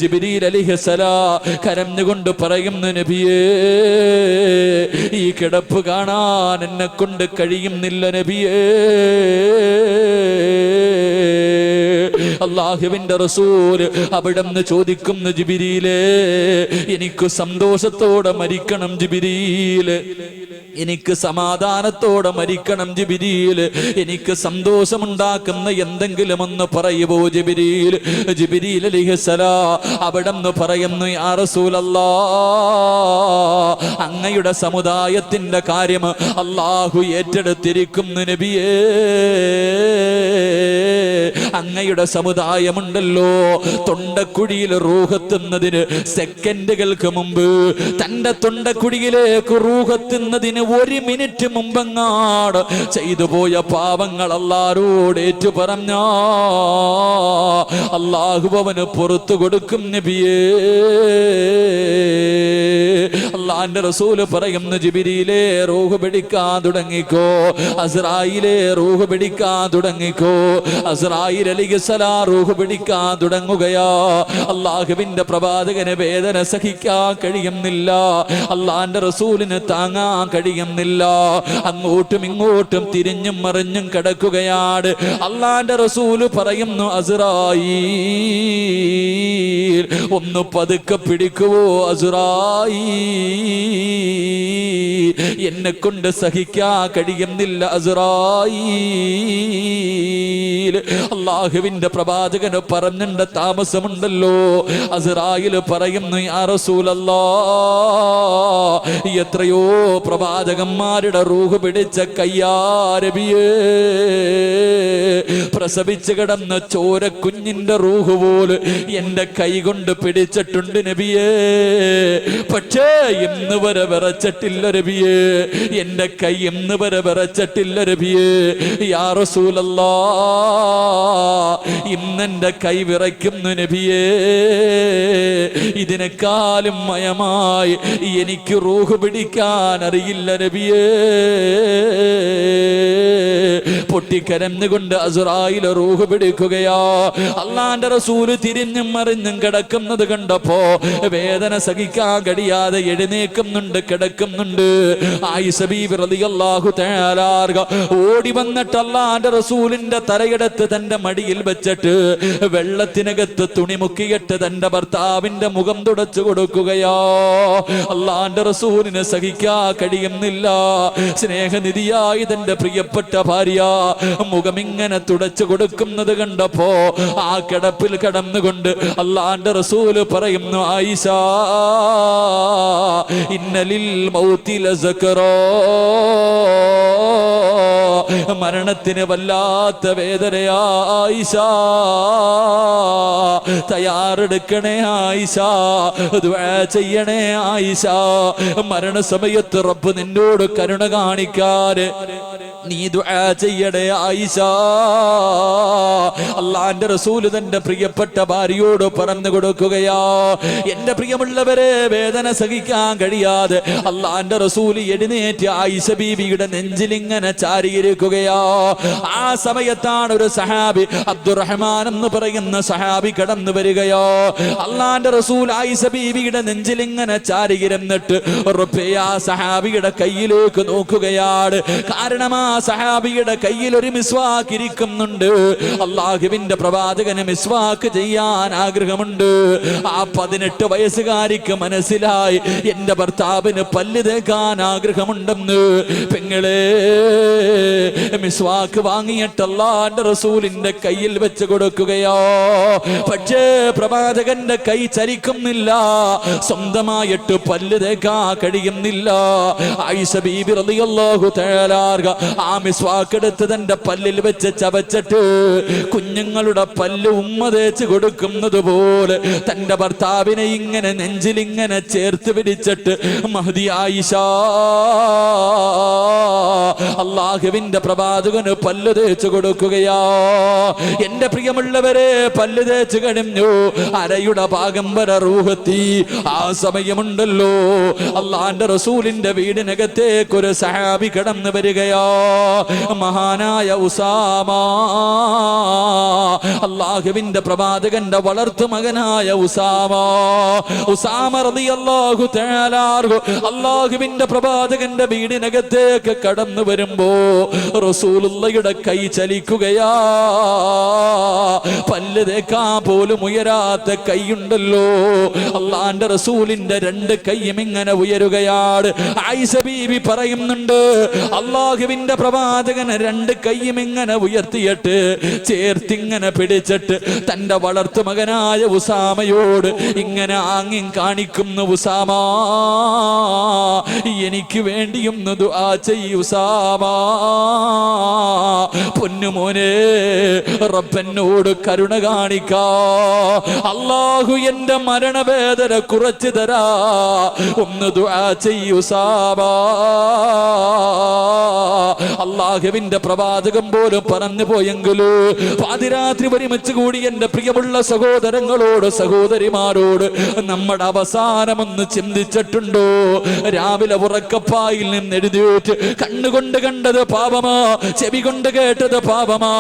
ജിബ്രീൽ അലൈഹിസ്സലാം കരഞ്ഞുകൊണ്ട് പറയുന്നു, നബിയേ ഈ കിടപ്പ് കാണാൻ എന്നെ കൊണ്ട് കഴിയുന്നില്ല നബിയേ. അല്ലാഹുവിന്റെ റസൂൽ അവിടെന്ന് ചോദിക്കുന്നു, ജിബ്രീലേ എനിക്ക് സന്തോഷത്തോടെ മരിക്കണം ജിബ്രീൽ, എനിക്ക് സമാധാനത്തോടെ മരിക്കണം ജിബ്രീൽ, എനിക്ക് സന്തോഷമുണ്ടാക്കുന്ന എന്തെങ്കിലും ഒന്ന് പറയുമോ ജിബ്രീൽ? ജിബ്രീൽ അലൈഹിസ്സലാം അവിടെന്ന് പറയുന്നു, യാ റസൂലല്ലാഹ് അങ്ങയുടെ സമുദായത്തിന്റെ കാര്യം അല്ലാഹു ഏറ്റെടുത്തിരിക്കുന്നു നബിയേ. അങ്ങയുടെ സമുദായമുണ്ടല്ലോ, തൊണ്ടക്കുഴിയിൽ റൂഹെത്തുന്നതിന് സെക്കൻഡുകൾക്ക് മുമ്പ്, തന്റെ തൊണ്ടക്കുഴിയിലേക്ക് റൂഹെത്തുന്നതിന് 1 മിനിറ്റ് മുമ്പെങ്ങാട് ചെയ്തു പോയ പാവങ്ങൾ അല്ലാഹുവോട് ഏറ്റു പറഞ്ഞ അല്ലാഹു അവന് പുറത്തു കൊടുക്കും നബിയേ. അല്ലാഹുവിന്റെ റസൂല് പറയുന്നു, ജിബ്രീലേ റൂഹ് പിടിക്കാൻ തുടങ്ങിക്കോ, അസ്രായിലേ റൂഹ് പിടിക്കാൻ തുടങ്ങിക്കോ. അസ്രായിൽ അലൈഹിസ്സലാം റൂഹ് പിടിക്കാൻ തുടങ്ങുകയാ. അല്ലാഹുവിന്റെ പ്രവാചകന് വേദന സഹിക്കാൻ കഴിയുന്നില്ല, അല്ലാഹുവിന്റെ റസൂലിന് താങ്ങാൻ കഴിയുന്നില്ല. അങ്ങോട്ടും ഇങ്ങോട്ടും തിരിഞ്ഞും മറിഞ്ഞും കിടക്കുകയാണ്. അല്ലാഹുവിന്റെ റസൂല് പറയുന്നു, അസ്രായീൽ ഒന്ന് പതുക്കെ പിടിക്കുവോ അസ്രായീൽ, എന്നെ കൊണ്ട് സഹിക്കാൻ കഴിയുന്നില്ല അസ്രായീൽ. അല്ലാഹുവിന്റെ പ്രവാചകന് പറഞ്ഞിട്ട് താമസമുണ്ടല്ലോ. അസ്രായീൽ പറയുന്നു, യാ റസൂലല്ലാഹ് എത്രയോ പ്രവാചകന്മാരുടെ റൂഹ് പിടിച്ച കയ്യാരബിയേ, പ്രസവിച്ച് കിടന്ന ചോര കുഞ്ഞിന്റെ റൂഹ് പോലും എന്റെ കൈ കൊണ്ട് പിടിച്ചിട്ടുണ്ട് നബിയേ. പക്ഷേ ഇന്ന് വരെ വിറച്ചിട്ടില്ല നബിയേ, എന്റെ കൈ ഇന്ന് വരെ വിറച്ചിട്ടില്ല നബിയേ. യാ റസൂലല്ലാഹ് ഇന്നെന്റെ കൈ വിറയ്ക്കുന്നു നബിയേ. ഇതിനേക്കാളും മയമായി എനിക്ക് റൂഹ് പിടിക്കാൻ അറിയില്ല നബിയേ. പൊട്ടിക്കരഞ്ഞുകൊണ്ട് അസ്രായിൽ റൂഹ് പിടിക്കുകയാ. അല്ലാഹുവിന്റെ റസൂല് തിരിഞ്ഞും മറിഞ്ഞും കിടക്കുന്നത് കണ്ടപ്പോ വേദന സഹിക്കാൻ കഴിയാതെ എഴുന്നേക്കുന്നുണ്ട്, കിടക്കുന്നുണ്ട്. ആയിഷ ബീവി റളിയല്ലാഹു തആല ഓടി വന്നിട്ട് അല്ലാഹുവിന്റെ റസൂലിന്റെ തലയുടെ എടുത്ത് തന്റെ മടിയിൽ വെച്ചിട്ട് വെള്ളത്തിനകത്ത് തുണി മുക്കിയിട്ട് തന്റെ ഭർത്താവിന്റെ മുഖം തുടച്ചു കൊടുക്കുകയോ. അള്ളാന്റെ റസൂലിന് സഹിക്കാ കഴിയുന്നില്ല. സ്നേഹനിധിയായി തന്റെ പ്രിയപ്പെട്ട ഭാര്യ മുഖം ഇങ്ങനെ തുടച്ചു കൊടുക്കുന്നത് കണ്ടപ്പോ ആ കിടപ്പിൽ കിടന്നുകൊണ്ട് അള്ളാന്റെ റസൂല് പറയുന്നു, ആയിഷ ഇന്നലിൽ മൗതി ലസക്കറോ, മരണത്തിന് വല്ലാത്ത വേദനയാ ആയിഷ, തയ്യാറെടുക്കണേ ആയിഷ, ദുആ ചെയ്യണേ ആയിഷ. മരണസമയത്ത് റബ്ബ് നിന്നോട് കരുണ കാണിക്കാൻ നീ ദുആ ചെയ്യണേ ആയിഷ. അള്ളാന്റെ റസൂൽ തന്റെ പ്രിയപ്പെട്ട ഭാര്യയോട് പറഞ്ഞു കൊടുക്കുകയാ. എന്റെ പ്രിയമുള്ളവരെ, വേദന സഹിക്കാൻ കഴിയാതെ അള്ളാന്റെ റസൂൽ എഴുന്നേറ്റ് ആയിഷ ബീവിയുടെ നെഞ്ചിലിങ്ങനെ ചാരിയിരിക്കുകയാ. ആ സമയത്താണ് ഒരു സഹാബി, അബ്ദുറഹ്മാൻ എന്ന് പറയുന്ന സഹാബി കടന്നു വരികയോ. അള്ളാന്റെ റസൂൽ ആയിഷ ബീവിയുടെ നെഞ്ചിലിങ്ങനെ ചാരിയിരുന്നിട്ട് ആ സഹാബിയുടെ കയ്യിലേക്ക് നോക്കുകയാണ്. കാരണം ആ സഹാബിയുടെ കയ്യിൽ ഒരു മിസ്വാക്ക് ഇരിക്കുന്നുണ്ട്. അള്ളാഹുവിന്റെ പ്രവാചകന് മിസ്വാക്ക് ചെയ്യാൻ ആഗ്രഹമുണ്ട്. ആ 18 വയസ്സുകാരിക്ക് മനസ്സിലായി എന്റെ ഭർത്താവിന് പല്ല് തേക്കാൻ ആഗ്രഹമുണ്ടെന്ന്. പെങ്ങളെ, മിസ്വാക്ക് വാങ്ങിയിട്ട് അല്ലാഹുവിന്റെ റസൂലിന്റെ കയ്യിൽ വെച്ച് കൊടുക്കുകയോ. പക്ഷേ പ്രവാചകന്റെ കൈ ചലിക്കുന്നില്ല, സ്വന്തമായിട്ട് പല്ല് തേക്കാൻ കഴിയുന്നില്ല. ആയിഷ ബീബി റളിയല്ലാഹു തആല ആ മിസ്വാക്ക് എടുത്ത് തന്റെ പല്ലിൽ വെച്ച് ചവച്ചിട്ട് കുഞ്ഞുങ്ങളുടെ പല്ല് ഉമ്മ തേച്ച് കൊടുക്കുന്നത് പോലെ തന്റെ ഭർത്താവിനെ ഇങ്ങനെ നെഞ്ചിലിങ്ങനെ ചേർത്ത് പിടിച്ചിട്ട് മഹദി ആയിഷ അള്ളാഹുവിന്റെ പ്രവാചകന് പല്ല് തേച്ച് കൊടുക്കുകയാ. എന്റെ പ്രിയമുള്ളവരെ, പല്ല് തേച്ച് കഴിഞ്ഞു, അരയുടെ ഭാഗം വരെ റൂഹത്തി. ആ സമയമുണ്ടല്ലോ അള്ളാന്റെ റസൂലിന്റെ വീടിനകത്തേക്ക് ഒരു സഹാബി കടന്നു വരികയോ. മഹാനായ ഉസാമ, അള്ളാഹുവിന്റെ പ്രവാചകന്റെ വളർത്തു മകനായ ഉസാമ. ഉസാമ റളിയല്ലാഹു തആല അള്ളാഹുവിന്റെ പ്രവാചകന്റെ വീടിനകത്തേക്ക് കടന്നു വരുമ്പോ റസൂലുള്ളാഹിയുടെ കൈ ചലിക്കുകയാ. പല്ല് തേക്കാൻ പോലും ഉയരാത്ത കൈയുണ്ടല്ലോ. അള്ളാന്റെ റസൂലിന്റെ 2 കൈയും ഇങ്ങനെ ഉയരുകയാണ്. ആയിഷ ബീവി പറയുന്നുണ്ട്, അള്ളാഹുവിന്റെ പ്രവാചകന് 2 കൈയും ഇങ്ങനെ ഉയർത്തിയിട്ട് ചേർത്തിങ്ങനെ പിടിച്ചിട്ട് തന്റെ വളർത്തു മകനായ ഉസാമയോട് ഇങ്ങനെ ആംഗ്യം കാണിക്കുന്നു. ഉസാമ, എനിക്ക് വേണ്ടിയൊന്ന് ദുആ ചെയ്യ് ഉസാമ. പൊന്നുമോനെ, റബ്ബനോട് കരുണ കാണിക്കാ. അല്ലാഹു എന്റെ മരണവേദന കുറച്ചു തരാ, ഒന്ന് ദുആ ചെയ്യ് ഉസാമ. അള്ളാഹുവിന്റെ പ്രവാചകം പോലും പറഞ്ഞു പോയെങ്കിലോ പാതിരാത്രി ഒരുമിച്ച് കൂടി എന്റെ പ്രിയമുള്ള സഹോദരങ്ങളോട് സഹോദരിമാരോട് നമ്മുടെ അവസാനമൊന്ന് ചിന്തിച്ചിട്ടുണ്ടോ? രാവിലെ ഉറക്കപ്പായിൽ നിന്ന് എഴുന്നേറ്റ് കണ്ണുകൊണ്ട് കണ്ടത് പാപമാ, ചെവി കൊണ്ട് കേട്ടത് പാപമാ,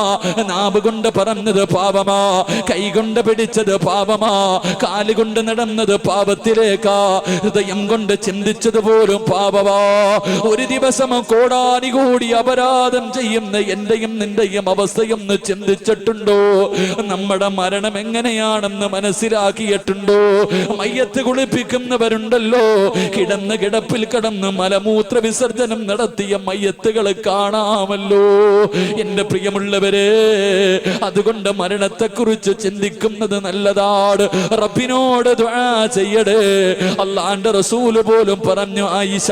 നാവ് കൊണ്ട് പറഞ്ഞത് പാപമാ, കൈ കൊണ്ട് പിടിച്ചത് പാപമാ, കാലുകൊണ്ട് നടന്നത് പാപത്തിലേക്കാ, ഹൃദയം കൊണ്ട് ചിന്തിച്ചത് പോലും പാപമാ. ഒരു ദിവസം കോടാനുകൂടി അപരാധം ചെയ്യുന്ന എന്റെയും നിന്റെയും അവസ്ഥയൊന്ന് ചിന്തിച്ചിട്ടുണ്ടോ? നമ്മുടെ മരണം എങ്ങനെയാണെന്ന് മനസ്സിലാക്കിയിട്ടുണ്ടോ? മയ്യത്ത് കുളിപ്പിക്കുന്നവരുണ്ടല്ലോ, കിടപ്പിൽ കിടന്ന് മലമൂത്ര വിസർജനം നടത്തിയ മയ്യത്തുകളെ കാണാമല്ലോ. എന്റെ പ്രിയമുള്ളവരെ, അതുകൊണ്ട് മരണത്തെക്കുറിച്ച് ചിന്തിക്കുന്നത് നല്ലതാണ്. റബ്ബിനോട് ദുആ ചെയ്യടേ. അല്ലാഹുവിന്റെ റസൂൽ പോലും പറഞ്ഞു, ആയിഷ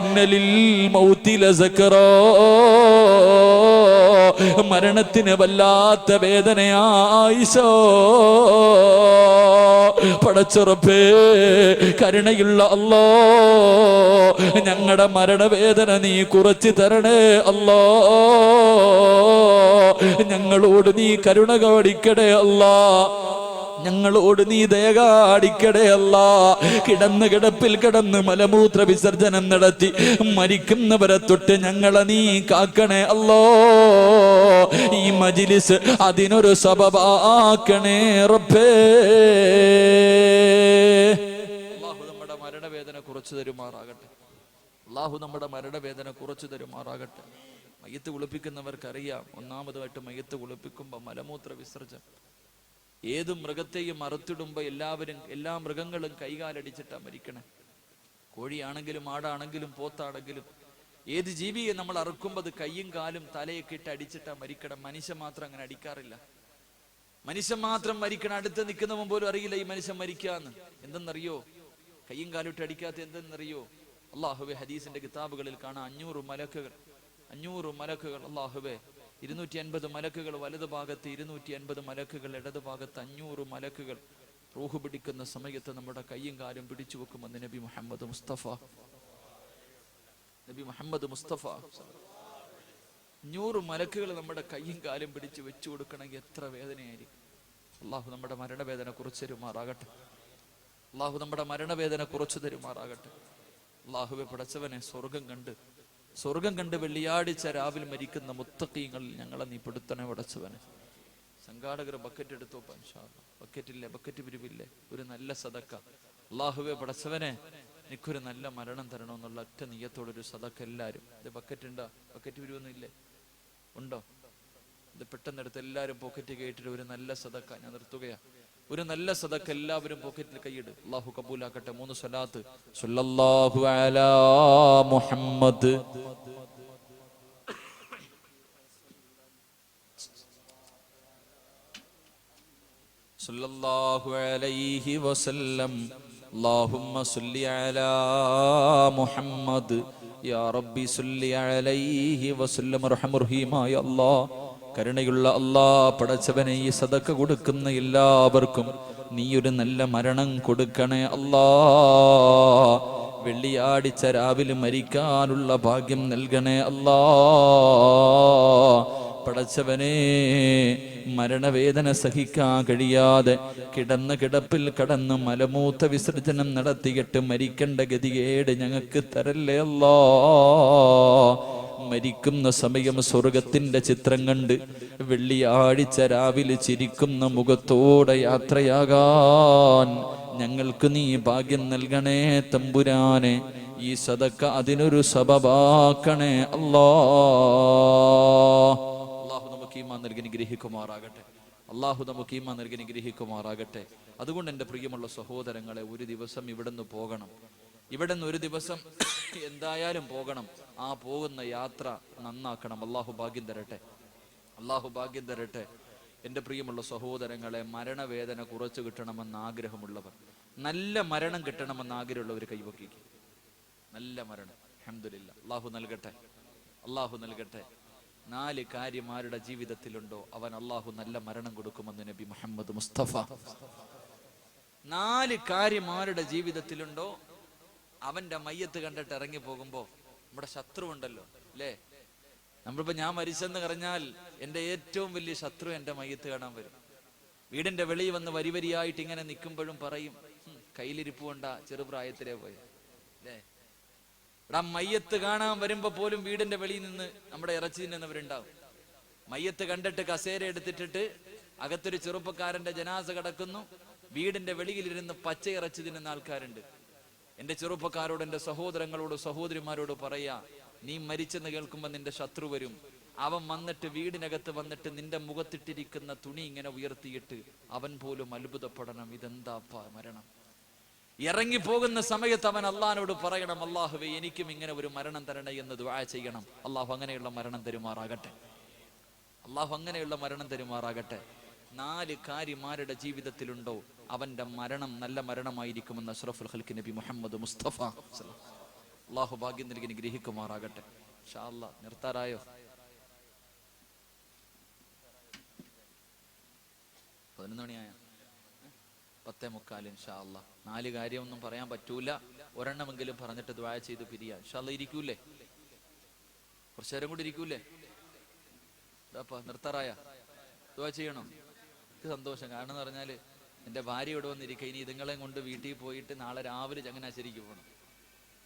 ഇന്നലിൽ മൗതി ലസക്കറോ, മരണത്തിന് വല്ലാത്ത വേദനയാ ആയിഷ. പടച്ചുറപ്പേ, കരുണയുള്ള അല്ലാ, ഞങ്ങളുടെ മരണവേദന നീ കുറച്ചു തരണേ അല്ലാ. ഞങ്ങളോട് നീ കരുണ കാണിക്കണേ അല്ലാ. ഞങ്ങളോട് നീ ദയ കാണിക്കണേ അല്ലാ. കിടപ്പിൽ കിടന്ന് മലമൂത്ര വിസർജനം നടത്തി മരിക്കുന്നവരെ തൊട്ട് ഞങ്ങളെ നീ കാക്കണേ അല്ലോ. ഈ മജ്ലിസ് അതിനൊരു സബബാക്കണേ റബ്ബേ. അല്ലാഹു നമ്മുടെ മരണവേദന കുറച്ചു തരുമാറാകട്ടെ. അല്ലാഹു നമ്മുടെ മരണവേദന കുറച്ചു തരുമാറാകട്ടെ. മയ്യത്ത് കുളിപ്പിക്കുന്നവർക്കറിയാം, ഒന്നാമതായിട്ട് മയ്യത്ത് കുളിപ്പിക്കുമ്പോൾ മലമൂത്ര വിസർജനം. ഏത് മൃഗത്തെയും അറുത്തിടുമ്പോൾ എല്ലാ മൃഗങ്ങളും കൈകാലടിച്ചിട്ടാ മരിക്കണേ. കോഴിയാണെങ്കിലും ആടാണെങ്കിലും പോത്താണെങ്കിലും ഏത് ജീവിയെ നമ്മൾ അറുക്കുമ്പോൾ അത് കയ്യും കാലും തലയൊക്കെ ഇട്ട് അടിച്ചിട്ടാ മരിക്കണം. മനുഷ്യൻ മാത്രം അങ്ങനെ അടിക്കാറില്ല. മനുഷ്യൻ മാത്രം മരിക്കണം. അടുത്ത് നിൽക്കുന്നവൻ പോലും അറിയില്ല ഈ മനുഷ്യൻ മരിക്കാന്ന്. എന്തെന്നറിയോ? കയ്യും കാലും ഇട്ട് അടിക്കാത്ത എന്തെന്നറിയോ? അള്ളാഹുവെ ഹദീസിന്റെ കിതാബുകളിൽ കാണാം 500 മലക്കുകൾ. അള്ളാഹുവെ 250 മലക്കുകൾ വലതു ഭാഗത്ത്, 250 മലക്കുകൾ ഇടതു ഭാഗത്ത്, 500 മലക്കുകൾ റൂഹ് പിടിക്കുന്ന സമയത്ത് നമ്മുടെ കയ്യും കാലും പിടിച്ചു വെക്കുമെന്ന് നബി മുഹമ്മദ് മുസ്തഫ 500 മലക്കുകൾ നമ്മുടെ കയ്യും കാലും പിടിച്ച് വെച്ചു കൊടുക്കണമെങ്കിൽ എത്ര വേദനയായിരിക്കും. അള്ളാഹു നമ്മുടെ മരണവേദന കുറച്ചു തരുമാറാകട്ടെ. അള്ളാഹുവെ പടച്ചവനെ, സ്വർഗം കണ്ട് വെള്ളിയാഴ്ച രാവിലെ മരിക്കുന്ന മുത്തഖീങ്ങളിൽ ഞങ്ങളെ നീ പെടുത്തണേ പടച്ചവനെ. സംഘാടകർ ബക്കറ്റ് എടുത്തോ? ബക്കറ്റില്ലേ? ബക്കറ്റ് പിരിവില്ലേ? ഒരു നല്ല സദക്ക. അള്ളാഹുവെ പടച്ചവനെ, എനിക്കൊരു നല്ല മരണം തരണമെന്നുള്ള ഒറ്റ നിയ്യത്തോടൊരു സദക്ക എല്ലാവരും. ഇത് ബക്കറ്റ് ഉണ്ടോ? ബക്കറ്റ് പിരിവൊന്നും ഇല്ലേ? ഉണ്ടോ? ഇത് പെട്ടെന്ന് എടുത്ത് എല്ലാവരും പോക്കറ്റ് കയറ്റിട്ട് ഒരു നല്ല സദക്ക. ഞാൻ നിർത്തുകയാ. ഒരു നല്ല സദക്ക എല്ലാവരും പോക്കറ്റിൽ കൈയിട്. അള്ളാഹു കബൂലാക്കട്ടെ. 3 സ്വലാത്ത്. സല്ലല്ലാഹു അലാ മുഹമ്മദ്, സല്ലല്ലാഹു അലൈഹി വസല്ലം, അല്ലാഹുമ്മ സല്ലി അലാ മുഹമ്മദ്, യാ റബ്ബി സല്ലി അലൈഹി വസല്ലം. റഹ്മത്തുള്ളാഹി അല്ലാഹ്, കരുണയുള്ള അല്ലാഹ് പടച്ചവനെ, ഈ സദക്ക കൊടുക്കുന്ന എല്ലാവർക്കും നീ ഒരു നല്ല മരണം കൊടുക്കണേ അല്ലാഹ്. വെള്ളിയാഴ്ച രാവിലെ മരിക്കാനുള്ള ഭാഗ്യം നൽകണേ അല്ലാഹ്. പടച്ചവനെ, മരണവേദന സഹിക്കാൻ കഴിയാതെ കിടന്ന കിടപ്പിൽ കടന്ന് മലമൂത്ര വിസർജനം നടത്തിയിട്ട് മരിക്കേണ്ട ഗതികേട് ഞങ്ങൾക്ക് തരല്ലേ അല്ലാ. മരിക്കുന്ന സമയം സ്വർഗത്തിന്റെ ചിത്രം കണ്ട് വെള്ളിയാഴ്ച രാവിലെ ചിരിക്കുന്ന മുഖത്തോടെ യാത്രയാകാൻ ഞങ്ങൾക്ക് നീ ഭാഗ്യം നൽകണേ തമ്പുരാനെ. ഈ സദക്ക അതിനൊരു സബബാക്കണേ അല്ലാ. അല്ലാഹു നമുക്ക് ഈമാൻ നൽകി അനുഗ്രഹിക്കുമാറാകട്ടെ. അതുകൊണ്ട് എൻ്റെ പ്രിയമുള്ള സഹോദരങ്ങളെ, ഒരു ദിവസം ഇവിടുന്ന് പോകണം. ഇവിടുന്ന് ഒരു ദിവസം എന്തായാലും പോകണം. ആ പോകുന്ന യാത്ര നന്നാക്കണം. അല്ലാഹു ഭാഗ്യം തരട്ടെ. എൻ്റെ പ്രിയമുള്ള സഹോദരങ്ങളെ, മരണവേദന കുറച്ച് കിട്ടണമെന്ന് ആഗ്രഹമുള്ളവർ, നല്ല മരണം കിട്ടണമെന്ന് ആഗ്രഹമുള്ളവർ കൈവക്കിക്കും. നല്ല മരണം അൽഹംദുലില്ലാഹ് അല്ലാഹു നൽകട്ടെ. 4 കാര്യം ആരുടെ ജീവിതത്തിലുണ്ടോ അവൻ അല്ലാഹു നല്ല മരണം കൊടുക്കുമെന്ന് നബി മുഹമ്മദ് മുസ്തഫ. 4 കാര്യം ആരുടെ ജീവിതത്തിലുണ്ടോ അവന്റെ മയ്യത്ത് കണ്ടിട്ട് ഇറങ്ങി പോകുമ്പോ, നമ്മുടെ ശത്രു ഉണ്ടല്ലോ അല്ലേ, നമ്മളിപ്പോ ഞാൻ മരിച്ചെന്ന് പറഞ്ഞാൽ എൻ്റെ ഏറ്റവും വലിയ ശത്രു എൻ്റെ മയ്യത്ത് കാണാൻ വരും. വീടിന്റെ വെളിയിൽ വന്ന് വരിവരിയായിട്ട് ഇങ്ങനെ നിൽക്കുമ്പോഴും പറയും, കയ്യിലിരിപ്പ് കൊണ്ടാ ചെറുപ്രായത്തിലേ പോയി അല്ലേ. ഇവിടെ മയ്യത്ത് കാണാൻ വരുമ്പോ പോലും വീടിന്റെ വെളിയിൽ നിന്ന് നമ്മുടെ ഇറച്ചി തിന്നുന്നവരുണ്ടാവും. മയ്യത്ത് കണ്ടിട്ട് കസേര എടുത്തിട്ടിട്ട് അകത്തൊരു ചെറുപ്പക്കാരന്റെ ജനാസ കിടക്കുന്നു, വീടിന്റെ വെളിയിലിരുന്ന് പച്ച ഇറച്ചി തിന്നുന്ന ആൾക്കാരുണ്ട്. എൻ്റെ ചെറുപ്പക്കാരോട്, എൻ്റെ സഹോദരങ്ങളോട്, സഹോദരിമാരോട് പറയാ, നീ മരിച്ചെന്ന് കേൾക്കുമ്പോൾ നിന്റെ ശത്രു വരും. അവൻ വന്നിട്ട് വീടിനകത്ത് വന്നിട്ട് നിന്റെ മുഖത്തിട്ടിരിക്കുന്ന തുണി ഇങ്ങനെ ഉയർത്തിയിട്ട് അവൻ പോലും അത്ഭുതപ്പെടണം, ഇതെന്താപ്പാ മരണം. ഇറങ്ങി പോകുന്ന സമയത്ത് അവൻ അള്ളാഹിനോട് പറയണം, അല്ലാഹുവേ എനിക്കും ഇങ്ങനെ ഒരു മരണം തരണേ എന്ന് ദുആ ചെയ്യണം. അള്ളാഹു അങ്ങനെയുള്ള മരണം തരുമാറാകട്ടെ. 4 കാര്യമാരുടെ ജീവിതത്തിലുണ്ടോ അവന്റെ മരണം നല്ല മരണമായിരിക്കുമെന്ന് അഷ്റഫുൽ ഖൽഖ് നബി മുഹമ്മദ് മുസ്തഫ. അല്ലാഹു ഭാഗ്യം നൽകി അനുഗ്രഹിക്കുമാറാകട്ടെ. ഇൻഷാ അല്ലാഹ് നിർത്താറായോ? 11 മണിയായ 10:45. ഇൻഷാ അല്ലാഹ് 4 കാര്യമൊന്നും പറയാൻ പറ്റൂല, ഒരെണ്ണമെങ്കിലും പറഞ്ഞിട്ട് ദുആ ചെയ്ത് പിരിയാ. ഇൻഷാ അല്ലാഹ് ഇരിക്കൂലേ? കുറച്ചു നേരം കൂടി ഇരിക്കൂലേ? നിർത്താറായ? ദുആ ചെയ്യണോ? എനിക്ക് സന്തോഷം. കാരണം എന്ന് പറഞ്ഞാൽ എൻ്റെ ഭാര്യ ഇവിടെ വന്നിരിക്കുക. ഇനി ഇതുങ്ങളെ കൊണ്ട് വീട്ടിൽ പോയിട്ട് നാളെ രാവിലെ ചങ്ങനാശ്ശേരിക്ക് പോകണം.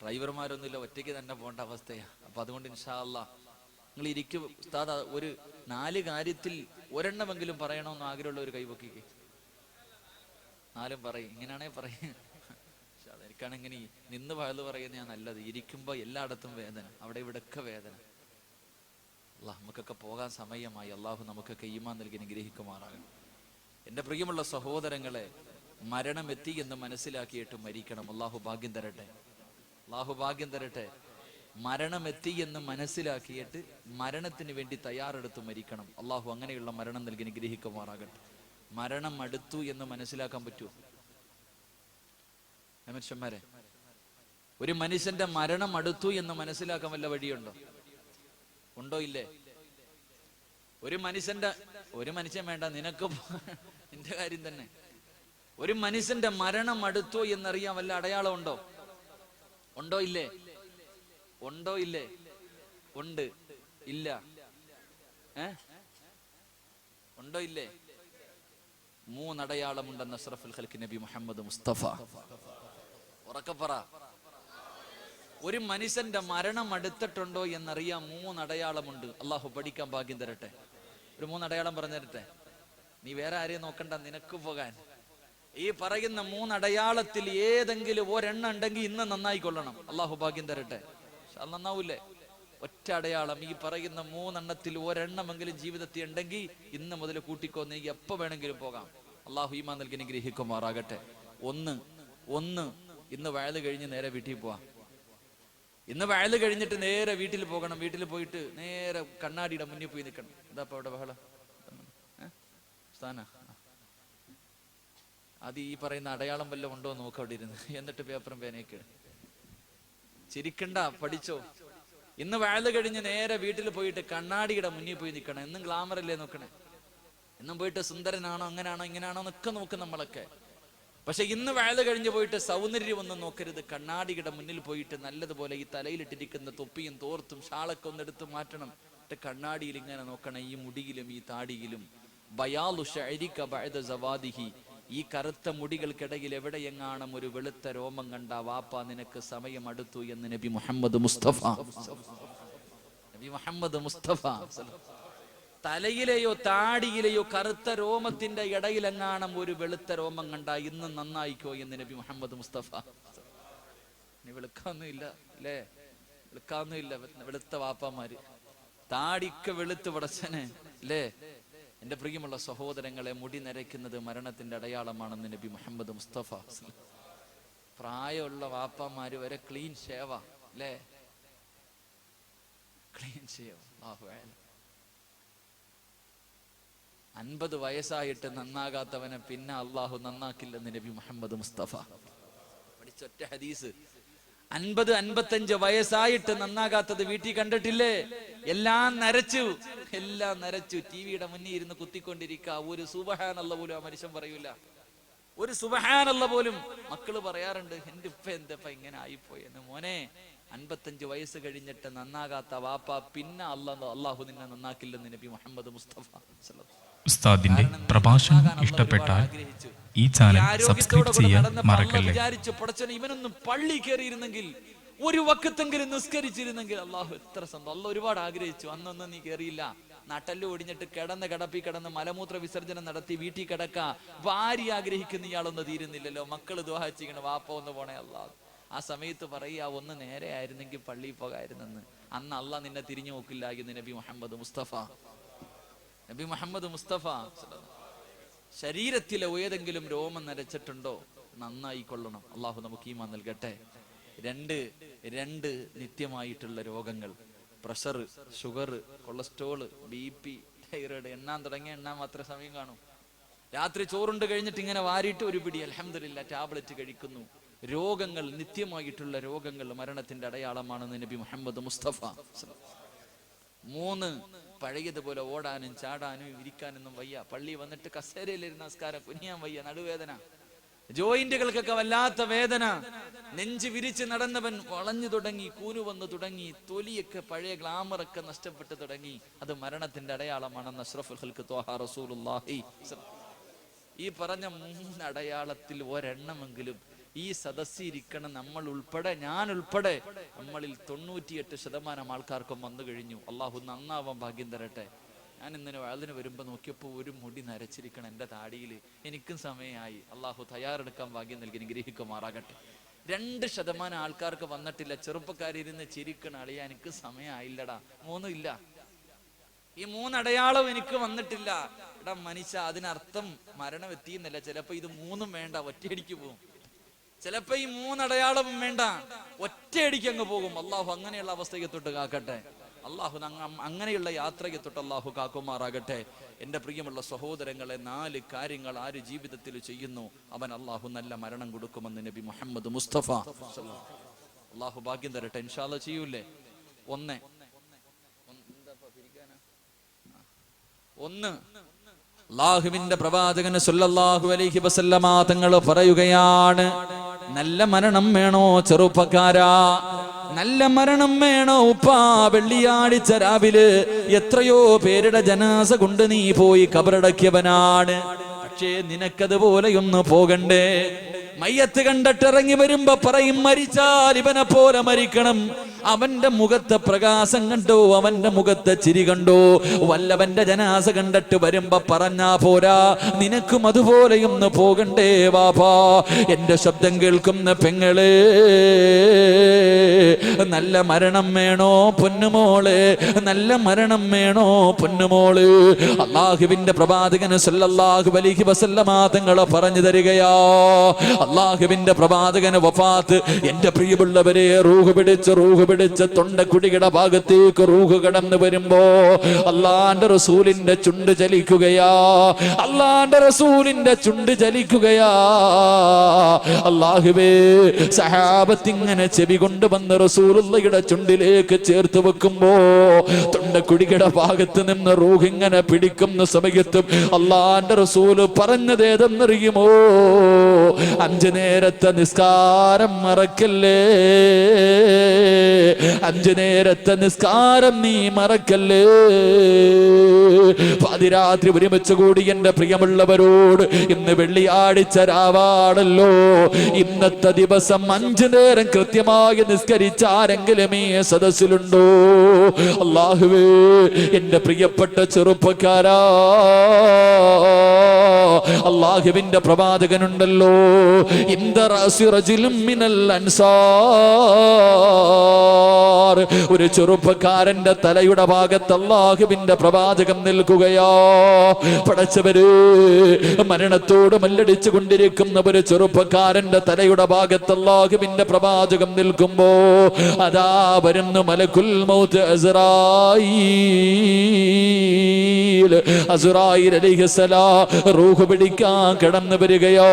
ഡ്രൈവർമാരൊന്നുമില്ല, ഒറ്റയ്ക്ക് തന്നെ പോകേണ്ട അവസ്ഥയാണ്. അപ്പൊ അതുകൊണ്ട് ഇൻഷാ അല്ലാഹ് നിങ്ങൾ ഇരിക്കും. ഉസ്താദ് ഒരു 4 കാര്യത്തിൽ ഒരെണ്ണമെങ്കിലും പറയണമെന്ന് ആഗ്രഹമുള്ള ഒരു കൈവക്കിക്ക്. 4 പറയും. ഇങ്ങനെയാണേ പറയും. എനിക്കാണെങ്ങനെ നിന്ന് പഴത് പറയുന്ന ഞാൻ നല്ലത്. ഇരിക്കുമ്പോ എല്ലായിടത്തും വേദന, അവിടെ ഇവിടെയൊക്കെ വേദന. അല്ലാഹ് നമുക്കൊക്കെ പോകാൻ സമയമായി. അള്ളാഹു നമുക്കൊക്കെ ഈമാൻ നൽകി അനുഗ്രഹിക്കുമാറാകണം. എൻ്റെ പ്രിയമുള്ള സഹോദരങ്ങളെ, മരണം എത്തി എന്ന് മനസ്സിലാക്കിയിട്ട് മരിക്കണം. അള്ളാഹു ഭാഗ്യം തരട്ടെ, അള്ളാഹു ഭാഗ്യം തരട്ടെ. മരണം എത്തി എന്ന് മനസ്സിലാക്കിയിട്ട് മരണത്തിന് വേണ്ടി തയ്യാറെടുത്ത് മരിക്കണം. അള്ളാഹു അങ്ങനെയുള്ള മരണം നൽകി അനുഗ്രഹിക്കുമാറാകട്ടെ. മരണം അടുത്തു എന്ന് മനസ്സിലാക്കാൻ പറ്റുമോ മനുഷ്യന്മാരെ? ഒരു മനുഷ്യന്റെ മരണം അടുത്തു എന്ന് മനസ്സിലാക്കാൻ വല്ല വഴിയുണ്ടോ? ഉണ്ടോ? ഇല്ലേ? ഒരു മനുഷ്യൻ വേണ്ട, നിനക്ക് നിന്റെ കാര്യം തന്നെ. ഒരു മനുഷ്യന്റെ മരണം അടുത്തോ എന്നറിയാൻ വല്ല അടയാളം ഉണ്ടോ? ഉണ്ടോ? ഇല്ലേ? ഉണ്ടോ? ഇല്ലേ? ഉണ്ട്. ഇല്ല? ഉണ്ടോ? ഇല്ലേ? മൂന്നടയാളമുണ്ടെന്ന് അഷ്റഫുൽ ഖൽഖ് നബി മുഹമ്മദ് മുസ്തഫ. ഉറക്കപ്പറ. ഒരു മനുഷ്യന്റെ മരണം അടുത്തിട്ടുണ്ടോ എന്നറിയാൻ മൂന്നടയാളമുണ്ട്. അള്ളാഹു പഠിക്കാൻ ഭാഗ്യം തരട്ടെ. ഒരു മൂന്നടയാളം പറഞ്ഞു തരട്ടെ. നീ വേറെ ആരെയും നോക്കണ്ട, നിനക്ക് പോകാൻ. ഈ പറയുന്ന മൂന്നടയാളത്തിൽ ഏതെങ്കിലും ഒരെണ്ണം ഉണ്ടെങ്കിൽ ഇന്ന് നന്നായിക്കൊള്ളണം. അള്ളാഹു ഭാഗ്യം തരട്ടെ. അത് നന്നാവൂലേ? ഒറ്റ അടയാളം, ഈ പറയുന്ന മൂന്നെണ്ണത്തിൽ ഒരെണ്ണമെങ്കിലും ജീവിതത്തിൽ ഉണ്ടെങ്കിൽ ഇന്ന് മുതൽ കൂട്ടിക്കോ, നീ എപ്പോ വേണമെങ്കിലും പോകാം. അള്ളാഹു ഈമാൻ നൽകി അനുഗ്രഹിക്കുമാറാകട്ടെ. ഒന്ന് ഇന്ന് വയല് കഴിഞ്ഞ് നേരെ വീട്ടിൽ പോവാം. ഇന്ന് വയല് കഴിഞ്ഞിട്ട് നേരെ വീട്ടിൽ പോകണം. വീട്ടിൽ പോയിട്ട് നേരെ കണ്ണാടിയുടെ മുന്നിൽ പോയി നിൽക്കണം. ഇതാപ്പ അവിടെ ബഹളം സ്ഥാന. അത് ഈ പറയുന്ന അടയാളം വല്ലതും ഉണ്ടോ നോക്ക അവിടെ ഇരുന്ന്. എന്നിട്ട് പേപ്പറും പേനയൊക്കെ ചിരിക്കണ്ട, പഠിച്ചോ. ഇന്ന് വയല് കഴിഞ്ഞ് നേരെ വീട്ടിൽ പോയിട്ട് കണ്ണാടിയുടെ മുന്നിൽ പോയി നിൽക്കണം. എന്നും ഗ്ലാമറല്ലേ നോക്കണേ? എന്നും പോയിട്ട് സുന്ദരനാണോ, അങ്ങനാണോ ഇങ്ങനാണോ എന്നൊക്കെ നോക്കും നമ്മളൊക്കെ. പക്ഷെ ഇന്ന് വയല് കഴിഞ്ഞ് പോയിട്ട് സൗന്ദര്യം ഒന്നും നോക്കരുത്. കണ്ണാടിയുടെ മുന്നിൽ പോയിട്ട് നല്ലതുപോലെ ഈ തലയിലിട്ടിരിക്കുന്ന തൊപ്പിയും തോർത്തും ഷാളൊക്കെ ഒന്ന് എടുത്ത് മാറ്റണം. കണ്ണാടിയിൽ ഇങ്ങനെ നോക്കണം. ഈ മുടിയിലും ഈ താടിയിലും ബയാലു ശഅരിക ബഅദ സവാദിഹി, ഈ കറുത്ത മുടികൾക്കിടയിൽ എവിടെയെങ്ങാണം ഒരു വെളുത്ത രോമം കണ്ട വാപ്പ നിനക്ക് സമയം അടുത്തു എന്ന് നബി മുഹമ്മദ് മുസ്തഫ. നബി മുഹമ്മദ് മുസ്തഫ തലയിലെയോ താടിയിലെയോ കറുത്ത രോമത്തിന്റെ ഇടയിലെങ്ങാണം ഒരു വെളുത്ത രോമം കണ്ട ഇന്ന് നന്നായിക്കോ എന്ന് നബി മുഹമ്മദ് മുസ്തഫ. നീ വെളുക്കാന്നുമില്ല അല്ലേ? വെളുക്കാന്നുമില്ല. വെളുത്ത വാപ്പമാര് താടിക്ക് വെളുത്ത് പടച്ചനെ അല്ലേ? എന്റെ പ്രിയമുള്ള സഹോദരങ്ങളെ, മുടി നരയ്ക്കുന്നത് മരണത്തിന്റെ അടയാളമാണെന്ന് നബി മുഹമ്മദ് മുസ്തഫ. പ്രായമുള്ള വാപ്പമാര് വരെ ക്ലീൻ ഷേവ അല്ലേ? ക്ലീൻ ഷേവ. 50 വയസ്സായിട്ട് നന്നാകാത്തവനെ പിന്നെ അള്ളാഹു നന്നാക്കില്ലെന്ന് നബി മുഹമ്മദ് മുസ്തഫ. പഠിച്ചൊറ്റ ഹദീസ്. 50-55 വയസ്സായിട്ട് നന്നാകാത്തത് വീട്ടിൽ കണ്ടിട്ടില്ലേ? എല്ലാം നരച്ചു. ടിവിയുടെ മുന്നിൽ ഇരുന്ന് കുത്തിക്കൊണ്ടിരിക്കുക. ഒരു സുബ്ഹാനല്ലാഹ് പോലും ആ മനുഷ്യൻ പറയൂല. ഒരു സുബ്ഹാനല്ലാഹ് പോലും. മക്കള് പറയാറുണ്ട്, എന്റെ ഉപ്പ എന്തപ്പ ഇങ്ങനെ ആയിപ്പോയെന്ന്. മോനെ, 55 വയസ്സ് കഴിഞ്ഞിട്ട് നന്നാകാത്ത വാപ്പ പിന്നെ അള്ളാഹു നിന്നെ നന്നാക്കില്ലെന്ന് നബി മുഹമ്മദ് മുസ്തഫ. ഉസ്താദിന്റെ പ്രഭാഷണം ഇഷ്ടപ്പെട്ടാൽ ഈ ചാനൽ സബ്സ്ക്രൈബ് ചെയ്യാൻ മറക്കല്ലേ. വിചാരിച്ചു പടച്ചോനെ, ഇവനൊന്നും പള്ളി കയറിയിരുന്നെങ്കിൽ, ഒരു വക്കത്തെങ്കിലും നിസ്കരിച്ചിരുന്നെങ്കിൽ അള്ളാഹു എത്ര സന്തോഷം. അള്ളാഹ് ഒരുപാട് ആഗ്രഹിച്ചു. അന്നൊന്നും നീ കയറിയില്ല. നട്ടല് ഒടിഞ്ഞിട്ട് കിടന്ന് മലമൂത്ര വിസർജനം നടത്തി വീട്ടിൽ കിടക്ക. ഭാര്യ ആഗ്രഹിക്കുന്ന ഇയാളൊന്നും തീരുന്നില്ലല്ലോ. മക്കള് ദുആ ചെയ്യണം, വാപ്പ ഒന്ന് പോണേ അള്ളാഹ്. ആ സമയത്ത് പറയുക, ഒന്ന് നേരെ ആയിരുന്നെങ്കിൽ പള്ളിയിൽ പോകായിരുന്നെന്ന്. അന്ന് അള്ളാഹ് നിന്നെ തിരിഞ്ഞു നോക്കില്ല എന്ന് നബി മുഹമ്മദ് മുസ്തഫ. നബി മുഹമ്മദ് മുസ്തഫ. ശരീരത്തിലെ ഏതെങ്കിലും രോമം നരച്ചിട്ടുണ്ടോ? നന്നായി കൊള്ളണം. അള്ളാഹു നമുക്ക് ഈമാൻ നൽകട്ടെ. രണ്ട് നിത്യമായിട്ടുള്ള രോഗങ്ങൾ: pressure, sugar, cholesterol, BP, thyroid. എണ്ണാൻ തുടങ്ങിയ എണ്ണാൻ മാത്രമേ സമയം കാണൂ. രാത്രി ചോറുണ്ട് കഴിഞ്ഞിട്ട് ഇങ്ങനെ വാരിയിട്ട് ഒരു പിടി അൽഹംദുലില്ലാ ടാബ്ലറ്റ് കഴിക്കുന്നു. രോഗങ്ങൾ, നിത്യമായിട്ടുള്ള രോഗങ്ങൾ മരണത്തിന്റെ അടയാളമാണെന്ന് നബി മുഹമ്മദ് മുസ്തഫ. 3, പഴയതുപോലെ ഓടാനും ചാടാനും ഇരിക്കാനൊന്നും വയ്യ. പള്ളി വന്നിട്ട് കസേരയിലിരുന്ന നമസ്കാരം, കുനിയാൻ വയ്യ, നടുവേദന, ജോയിന്റുകൾക്കൊക്കെ വല്ലാത്ത വേദന. നെഞ്ച് വിരിച്ച് നടന്നവൻ വളഞ്ഞു തുടങ്ങി, കൂനു വന്നു തുടങ്ങി, തൊലിയൊക്കെ പഴയ ഗ്ലാമറൊക്കെ നഷ്ടപ്പെട്ടു തുടങ്ങി. അത് മരണത്തിന്റെ അടയാളമാണെന്ന് അഷ്റഫുൽ ഖൽഖ് ത്വാഹ റസൂലുള്ളാഹി. ഈ പറഞ്ഞ 3 അടയാളത്തിൽ ഒരെണ്ണമെങ്കിലും ഈ സദസ്സിരിക്കണം നമ്മൾ ഉൾപ്പെടെ, ഞാൻ ഉൾപ്പെടെ, നമ്മളിൽ 98% ആൾക്കാർക്കും വന്നു കഴിഞ്ഞു. അള്ളാഹു നന്നാവാൻ ഭാഗ്യം തരട്ടെ. ഞാൻ ഇന്നലെ വയലിന് വരുമ്പോൾ നോക്കിയപ്പോൾ ഒരു മുടി നരച്ചിരിക്കണം എൻ്റെ താടിയിൽ. എനിക്കും സമയമായി. അള്ളാഹു തയ്യാറെടുക്കാൻ ഭാഗ്യം നൽകി അനുഗ്രഹിക്കുമാറാകട്ടെ. 2% ആൾക്കാർക്ക് വന്നിട്ടില്ല. ചെറുപ്പക്കാരിരുന്ന് ചിരിക്കണം, അളിയാ എനിക്ക് സമയമായില്ലടാ. 3 ഇല്ല. ഈ 3 അടയാളം എനിക്ക് വന്നിട്ടില്ല. എടാ മനുഷ്യ, അതിനർത്ഥം മരണം എത്തിയെന്നല്ല. ചിലപ്പോ ഇത് 3ഉം വേണ്ട, ഒറ്റയടിക്ക് പോകും. ചിലപ്പോ ഈ 3 അടയാളവും വേണ്ട, ഒറ്റയടിക്ക് അങ്ങ് പോകും. അള്ളാഹു അങ്ങനെയുള്ള അവസ്ഥയെ തൊട്ട് കാക്കട്ടെ. അള്ളാഹു അങ്ങനെയുള്ള യാത്രയെ തൊട്ട് അള്ളാഹു കാക്കുമാറാകട്ടെ. എൻ്റെ പ്രിയമുള്ള സഹോദരങ്ങളെ, 4 കാര്യങ്ങൾ ആര് ജീവിതത്തിൽ ചെയ്യുന്നു അവൻ അള്ളാഹു നല്ല മരണം കൊടുക്കുമെന്ന് നബി മുഹമ്മദ് മുസ്തഫ. അള്ളാഹു ഭാഗ്യം തരട്ടെ. ഇൻഷാ അല്ലാഹ് ചെയ്യൂലേ? ഒന്ന് അല്ലാഹുവിന്റെ പ്രവാചകൻ സല്ലല്ലാഹു അലൈഹി വസല്ലമ തങ്ങൾ പറയുകയാണ്, നല്ല മരണം വേണോ ചെറുപ്പക്കാരാ? നല്ല മരണം വേണോ ഉപ്പാ? വെള്ളിയാഴ്ച രാവിലെ എത്രയോ പേരുടെ ജനാസ കൊണ്ട് നീ പോയി കബറടക്കിയവനാണ്. പക്ഷേ നിനക്കതുപോലെയൊന്ന് പോകണ്ടേ? മയ്യത്ത് കണ്ടിട്ടിറങ്ങി വരുമ്പോ പറയും, മരിച്ചാൽ ഇവനെ പോലെ മരിക്കണം. അവന്റെ മുഖത്തെ പ്രകാശം കണ്ടോ, അവന്റെ മുഖത്തെ ചിരി കണ്ടോ? വല്ലവന്റെ ജനാസ കണ്ടിട്ട് വരുമ്പോ പറഞ്ഞാ പോരാ, നിനക്കും അതുപോലെയൊന്ന് പോകണ്ടേ വാപ്പാ? എന്റെ ശബ്ദം കേൾക്കുന്ന പെങ്ങളെ, നല്ല മരണം വേണോ പൊന്നുമോളെ? നല്ല മരണം വേണോ പൊന്നുമോള്? അല്ലാഹുവിന്റെ പ്രവാചകൻ സല്ലല്ലാഹു അലൈഹി വസല്ലമ തങ്ങൾ പറഞ്ഞു തരികയാ. അല്ലാഹുവിന്റെ പ്രവാചകന് വഫാത്ത്, എന്റെ പ്രിയമുള്ളവരെ, റൂഹ് പിടിച്ച് തൊണ്ടക്കുടിയുടെ ഭാഗത്തേക്ക് റൂഹ് കടന്നു വരുമ്പോ അല്ലാഹുവിന്റെ റസൂലിന്റെ ചുണ്ട് ചലിക്കുകയാ. അല്ലാഹുവിന്റെ റസൂലിന്റെ ചുണ്ട് ചലിക്കുകയാ. അല്ലാഹുവേ, സഹാബത്ത് ഇങ്ങനെ ചെവി കൊണ്ടുവന്ന് റസൂലുള്ളാഹിയുടെ ചുണ്ടിലേക്ക് ചേർത്ത് വെക്കുമ്പോ തൊണ്ടക്കുടിയുടെ ഭാഗത്ത് നിന്ന് റൂഹ് ഇങ്ങനെ പിടിക്കുന്ന സമയത്തും അല്ലാഹുവിന്റെ റസൂല് പറഞ്ഞത് ഏതെന്നറിയുമോ? 5 നേരത്തെ നിസ്കാരം മറക്കല്ലേ, 5 നേരത്തെ നിസ്കാരം നീ മറക്കല്ലേ. പാതിരാത്രി ഒരുമിച്ച് കൂടി എന്റെ പ്രിയമുള്ളവരോട്, ഇന്ന് വെള്ളിയാഴ്ച രാവാണല്ലോ, ഇന്നത്തെ ദിവസം 5 നേരം കൃത്യമായി നിസ്കരിച്ച ആരെങ്കിലും ഈ സദസ്സിലുണ്ടോ? അല്ലാഹുവേ, എന്റെ പ്രിയപ്പെട്ട ചെറുപ്പക്കാരാ, അല്ലാഹുവിന്റെ പ്രവാചകനുണ്ടല്ലോ, ഒരു ചെറുപ്പക്കാരന്റെ തലയുടെ ഭാഗത്ത് അല്ലാഹുവിന്റെ പ്രവാചകൻ നിൽക്കുകയോ. പടച്ചവര്, മരണത്തോട് മല്ലടിച്ചു കൊണ്ടിരിക്കുന്ന ഒരു ചെറുപ്പക്കാരന്റെ തലയുടെ ഭാഗത്ത് അല്ലാഹുവിന്റെ പ്രവാചകൻ നിൽക്കുമ്പോ അതാ വരുന്നു മലക്കുൽ മൗത്ത് അസ്റായീൽ. അസ്റായീൽ അലൈഹിസ്സലാം റൂഹ് പിടിക്കാൻ കിടന്നു വരികയോ.